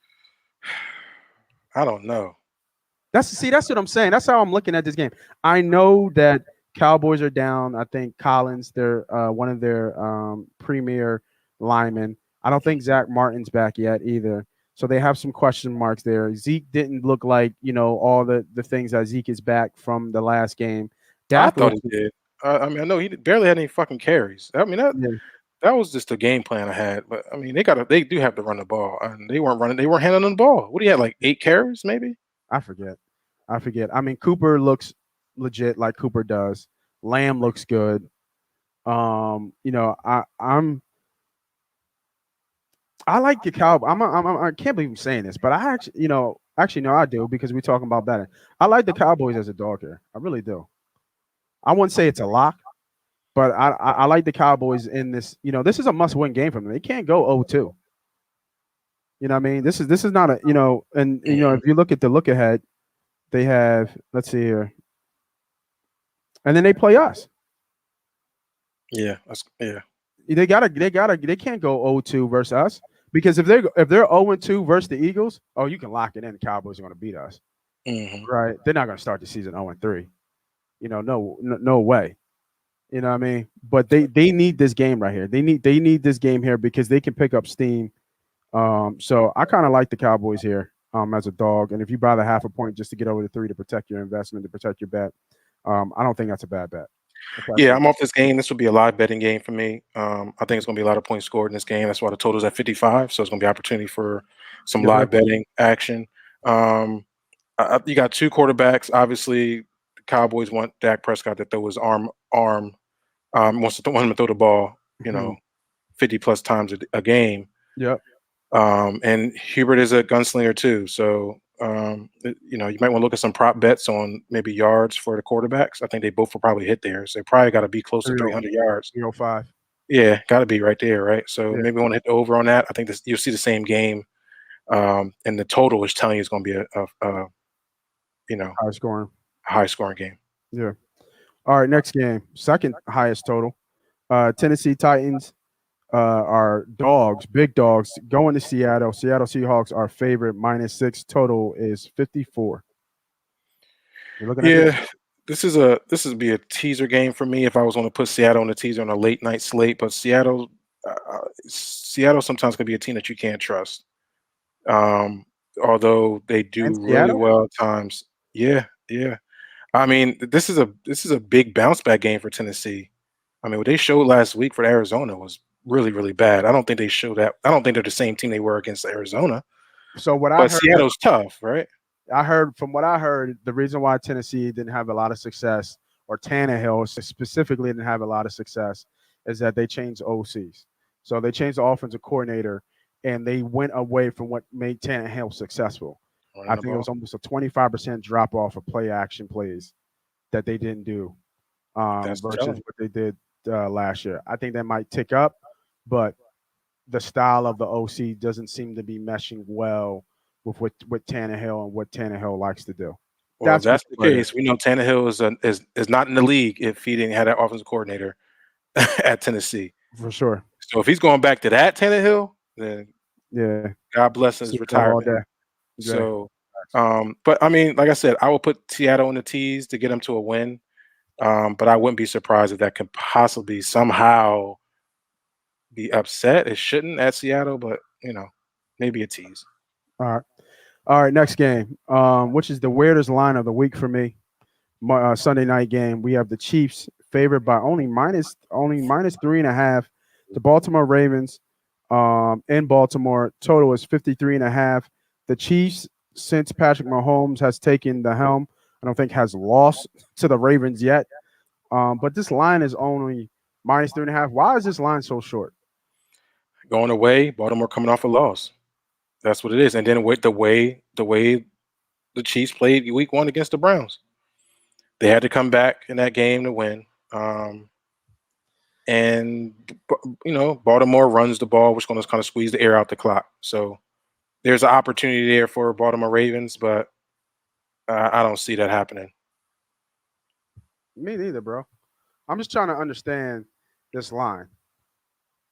I don't know. That's what I'm saying. That's how I'm looking at this game. I know that Cowboys are down. I think Collins, they're one of their premier linemen. I don't think Zach Martin's back yet either. So they have some question marks there. Zeke didn't look like, all the things that Zeke is back from the last game. I thought he did. I know he barely had any fucking carries. I mean, that was just the game plan I had. But I mean, they do have to run the ball, and they weren't running. They weren't handling the ball. What do you have, like 8 carries, maybe? I forget. I mean, Cooper looks legit like Cooper does. Lamb looks good. I like the Cowboys. I can't believe I'm saying this, but I actually, no, I do, because we're talking about betting. I like the Cowboys as a dog here. I really do. I wouldn't say it's a lock, but I like the Cowboys in this. This is a must-win game for them. They can't go 0-2. You know what I mean? This is not a, if you look at the look ahead, they have, let's see here, and then they play us. Yeah. They can't go 0-2 versus us, because if they're 0-2 versus the Eagles, you can lock it in. The Cowboys are going to beat us, right? They're not going to start the season 0-3. No way. You know what I mean? But they need this game right here. They need this game here because they can pick up steam. So I kind of like the Cowboys here as a dog. And if you buy the half a point just to get over the 3 to protect your investment, to protect your bet, I don't think that's a bad bet. Yeah, I'm off this game. This will be a live betting game for me. I think it's going to be a lot of points scored in this game. That's why the total's at 55. So it's going to be opportunity for some live betting action. You got 2 quarterbacks. Obviously, the Cowboys want Dak Prescott to throw his arm. Wants to want him to throw the ball, 50 plus times a game. Yep. And Hubert is a gunslinger too. So you might want to look at some prop bets on maybe yards for the quarterbacks. I think they both will probably hit there. So they probably got to be close to 300 yards. 305. Yeah, got to be right there, right? So maybe want to hit the over on that. I think you'll see the same game, and the total is telling you it's going to be a high scoring game. Yeah. All right, next game, second highest total. Tennessee Titans are dogs, big dogs, going to Seattle. Seattle Seahawks are favorite, -6. Total is 54. This would be a teaser game for me if I was going to put Seattle on the teaser on a late night slate. But Seattle sometimes can be a team that you can't trust. Although they do really well at times. Yeah. I mean, this is a big bounce back game for Tennessee. I mean, what they showed last week for Arizona was really, really bad. I don't think they showed that. I don't think they're the same team they were against Arizona. So Seattle's tough, right? From what I heard, the reason why Tennessee didn't have a lot of success, or Tannehill specifically didn't have a lot of success, is that they changed OCs. So they changed the offensive coordinator, and they went away from what made Tannehill successful. I think it was almost a 25% drop off of play action plays that they didn't do versus what they did last year. I think that might tick up, but the style of the OC doesn't seem to be meshing well with Tannehill and what Tannehill likes to do. Well, that's the case. We know Tannehill is not in the league if he didn't have that offensive coordinator at Tennessee. For sure. So if he's going back to that Tannehill, then God bless his retirement. So, but I mean, like I said, I will put Seattle in the tees to get them to a win. But I wouldn't be surprised if that could possibly somehow be upset. It shouldn't at Seattle, but maybe a tease. All right. Next game, which is the weirdest line of the week for me. Sunday night game. We have the Chiefs favored by only minus 3.5. The Baltimore Ravens in Baltimore. Total is 53.5. The Chiefs, since Patrick Mahomes has taken the helm, I don't think has lost to the Ravens yet. But this line is only minus 3.5. Why is this line so short? Going away, Baltimore coming off a loss. That's what it is. And then with the way the Chiefs played week 1 against the Browns. They had to come back in that game to win. And Baltimore runs the ball, which is going to kind of squeeze the air out the clock. So there's an opportunity there for Baltimore Ravens, but I don't see that happening. Me neither, bro. I'm just trying to understand this line.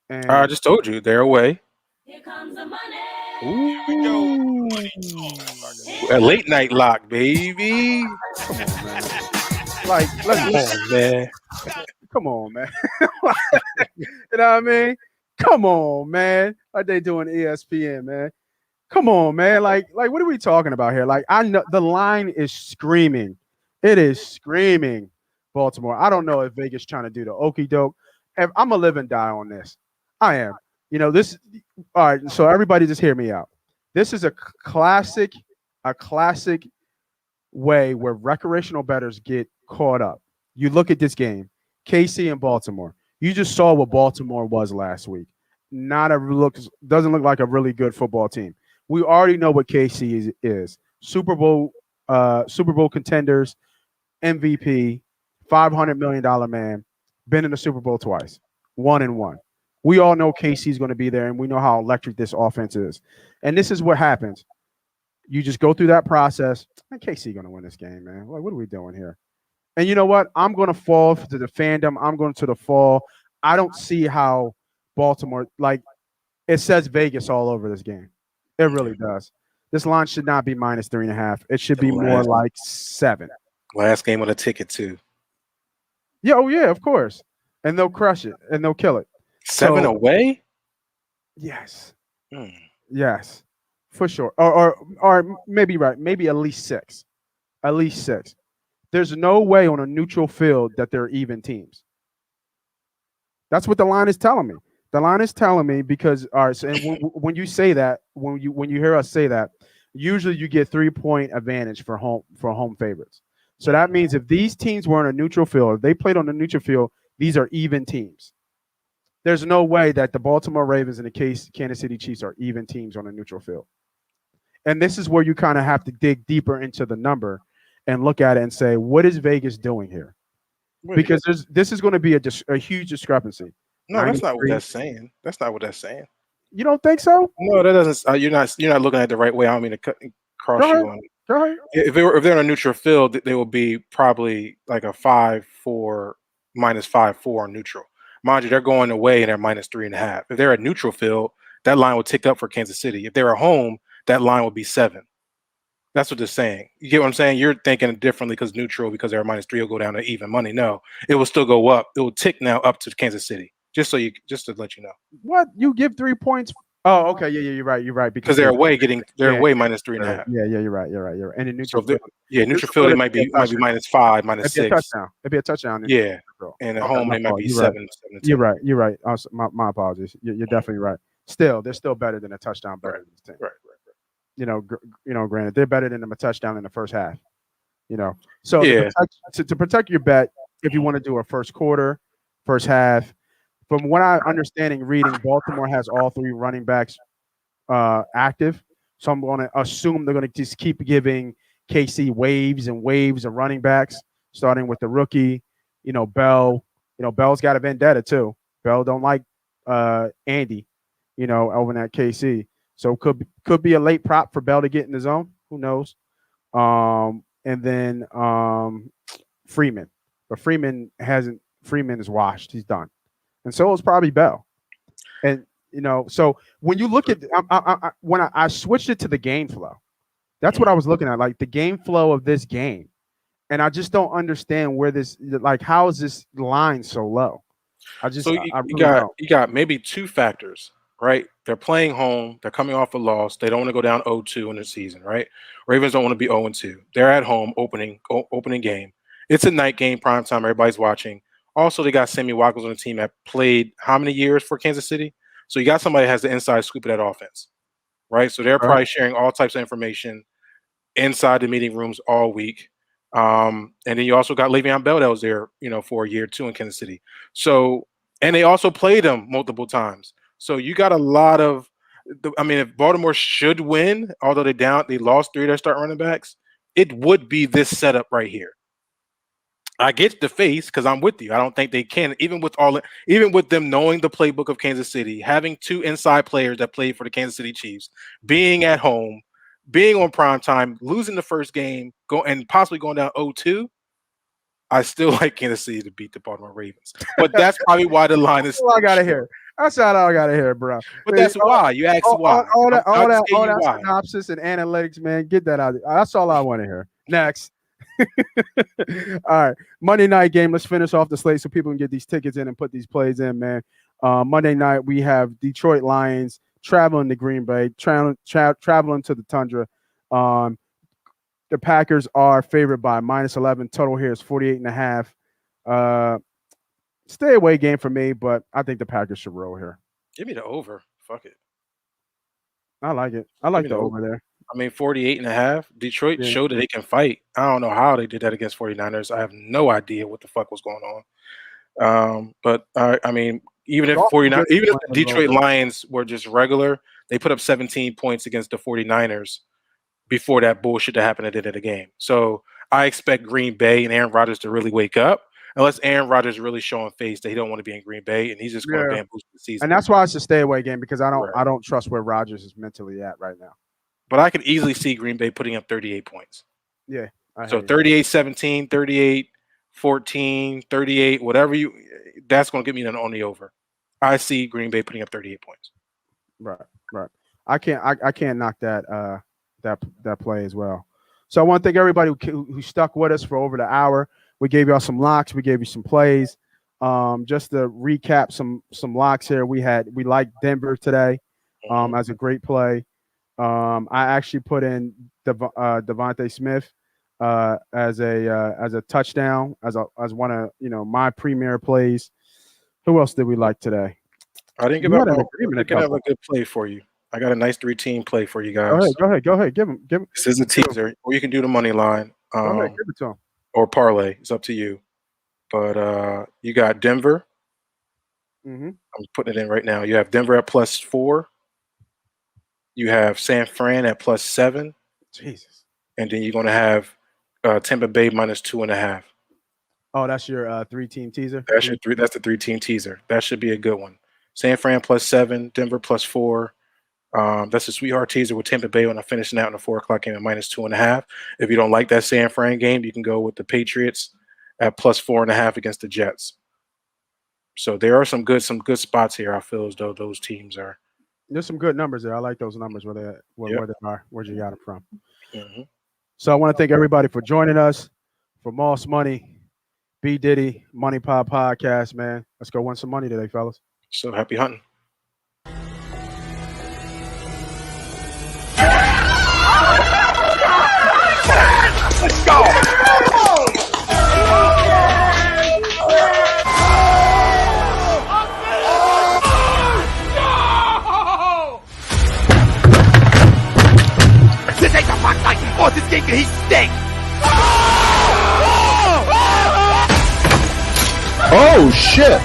And I just told you they're away. Here comes the money. A late night lock, baby. Come on, man. Like, come on, man. You know what I mean? Come on, man. Like they doing ESPN, man. Come on, man. Like, what are we talking about here? Like, I know the line is screaming. It is screaming, Baltimore. I don't know if Vegas trying to do the okie doke. I'm a live and die on this. I am. This. All right. So everybody, just hear me out. This is a classic way where recreational bettors get caught up. You look at this game, KC and Baltimore. You just saw what Baltimore was last week. Doesn't look like a really good football team. We already know what KC is. Super Bowl contenders, MVP, $500 million man, been in the Super Bowl twice, 1-1. We all know KC is going to be there, and we know how electric this offense is. And this is what happens. You just go through that process. And KC going to win this game, man. Like, what are we doing here? And you know what? I'm going to fall to the fandom. I'm going to the fall. I don't see how Baltimore, like, it says Vegas all over this game. It really does. This line should not be -3.5. It should be more like 7. Last game on a ticket, too. Yeah, oh, yeah, of course. And they'll crush it, and they'll kill it. 7 away? Yes. Yes, for sure. Or maybe right. Maybe at least 6. At least 6. There's no way on a neutral field that they're even teams. That's what the line is telling me. The line is telling me because all right. So and when you say that, when you hear us say that, usually you get 3-point advantage for home favorites. So that means if these teams were on a neutral field, if they played on a neutral field, these are even teams. There's no way that the Baltimore Ravens and the Kansas City Chiefs are even teams on a neutral field. And this is where you kind of have to dig deeper into the number and look at it and say, what is Vegas doing here? Because this is going to be a huge discrepancy. No, that's not what that's saying. That's not what that's saying. You don't think so? No, that doesn't. You're not looking at it the right way. I don't mean to cross you on. Go ahead. If they're on a neutral field, they will be probably like a 5-4 -5-4 on neutral. Mind you, they're going away and they're -3.5. If they're at neutral field, that line will tick up for Kansas City. If they're at home, that line will be 7. That's what they're saying. You get what I'm saying? You're thinking differently because neutral, because they're -3 will go down to even money. No, it will still go up. It will tick now up to Kansas City. Just to let you know. What? You give 3 points? Oh, okay. Yeah, you're right. You're right. Because they're away away -3.5. Yeah, you're right. And in neutral field, neutral field, it might be -5, -6. It'd be a touchdown. Yeah. And at home, they might be 7. You're right. You're right. My apologies. You're definitely right. Still, they're still better than a touchdown. Better than this team. Right. Granted, they're better than them a touchdown in the first half. So to protect your bet, if you want to do a first quarter, first half. From what I'm understanding, reading, Baltimore has all 3 running backs active. So I'm going to assume they're going to just keep giving KC waves and waves of running backs, starting with the rookie, Bell. Bell's got a vendetta too. Bell don't like Andy, over at KC. So could be a late prop for Bell to get in the zone. Who knows? And then Freeman. But Freeman is washed. He's done. And so is probably Bell. And, so when you look at when I switched it to the game flow, that's what I was looking at, like the game flow of this game. And I just don't understand where how is this line so low? You got maybe 2 factors, right? They're playing home. They're coming off a loss. They don't want to go down 0-2 in the season, right? Ravens don't want to be 0-2. They're at home, opening game. It's a night game, prime time. Everybody's watching. Also, they got Sammy Watkins on the team that played how many years for Kansas City? So you got somebody that has the inside scoop of that offense, right? So they're probably sharing all types of information inside the meeting rooms all week. And then you also got Le'Veon Bell that was there, for a year or 2 in Kansas City. So, and they also played him multiple times. So you got a lot of, if Baltimore should win, although they lost 3 of their start running backs, it would be this setup right here. I get the face because I'm with you. I don't think they can, even with them knowing the playbook of Kansas City, having 2 inside players that played for the Kansas City Chiefs, being at home, being on prime time, losing the first game, and possibly going down 0-2. I still like Kansas City to beat the Baltimore Ravens, but that's probably why the line is. That's all I gotta hear. That's all I gotta hear, bro. But that's why you asked why. All that synopsis and analytics, man. Get that out. That's all I want to hear. Next. All right, Monday night game. Let's finish off the slate so people can get these tickets in and put these plays in, man. Monday night we have Detroit Lions traveling to Green Bay, traveling to the Tundra. The Packers are favored by -11. Total here is 48.5. Stay away game for me, but I think the Packers should roll here. Give me the over. Fuck it. I like it. I like the over there. I mean, 48.5. Detroit showed that they can fight. I don't know how they did that against 49ers. I have no idea what the fuck was going on. But I mean, even if the Detroit Lions were just regular, they put up 17 points against the 49ers before that bullshit that happened at the end of the game. So I expect Green Bay and Aaron Rodgers to really wake up, unless Aaron Rodgers is really showing face that he don't want to be in Green Bay and he's just going to bamboozle the season. And that's why it's a stay away game, because I don't trust where Rodgers is mentally at right now. But I could easily see Green Bay putting up 38 points. Yeah. So 38-17, 38-14, 38, whatever that's going to get me on the over. I see Green Bay putting up 38 points. Right. I can't knock that play as well. So I want to thank everybody who stuck with us for over the hour. We gave y'all some locks. We gave you some plays. Just to recap some locks here, we liked Denver today as a great play. I actually put in Devontae Smith as a touchdown as one of my premier plays. Who else did we like today? I didn't give up. I can have a good play for you. I got a nice 3-team play for you guys. Go ahead. Give him. This is a teaser, or you can do the money line. Go ahead, give it to him. Or parlay. It's up to you. But you got Denver. Mm-hmm. I'm putting it in right now. You have Denver at +4. You have San Fran at +7. Jesus. And then you're going to have Tampa Bay -2.5. Oh, that's your 3-team teaser? That's the 3-team teaser. That should be a good one. San Fran +7, Denver +4. That's a sweetheart teaser with Tampa Bay when I'm finishing out in the 4 o'clock game at -2.5. If you don't like that San Fran game, you can go with the Patriots at +4.5 against the Jets. So there are some good spots here. I feel as though those teams are. There's some good numbers there. I like those numbers where they are, where you got them from. Mm-hmm. So I want to thank everybody for joining us for Moss Money, B Diddy, MoneyPot Podcast, man. Let's go win some money today, fellas. So happy hunting. Let's go! This ain't the rock night. Oh, this game he stink. Oh shit!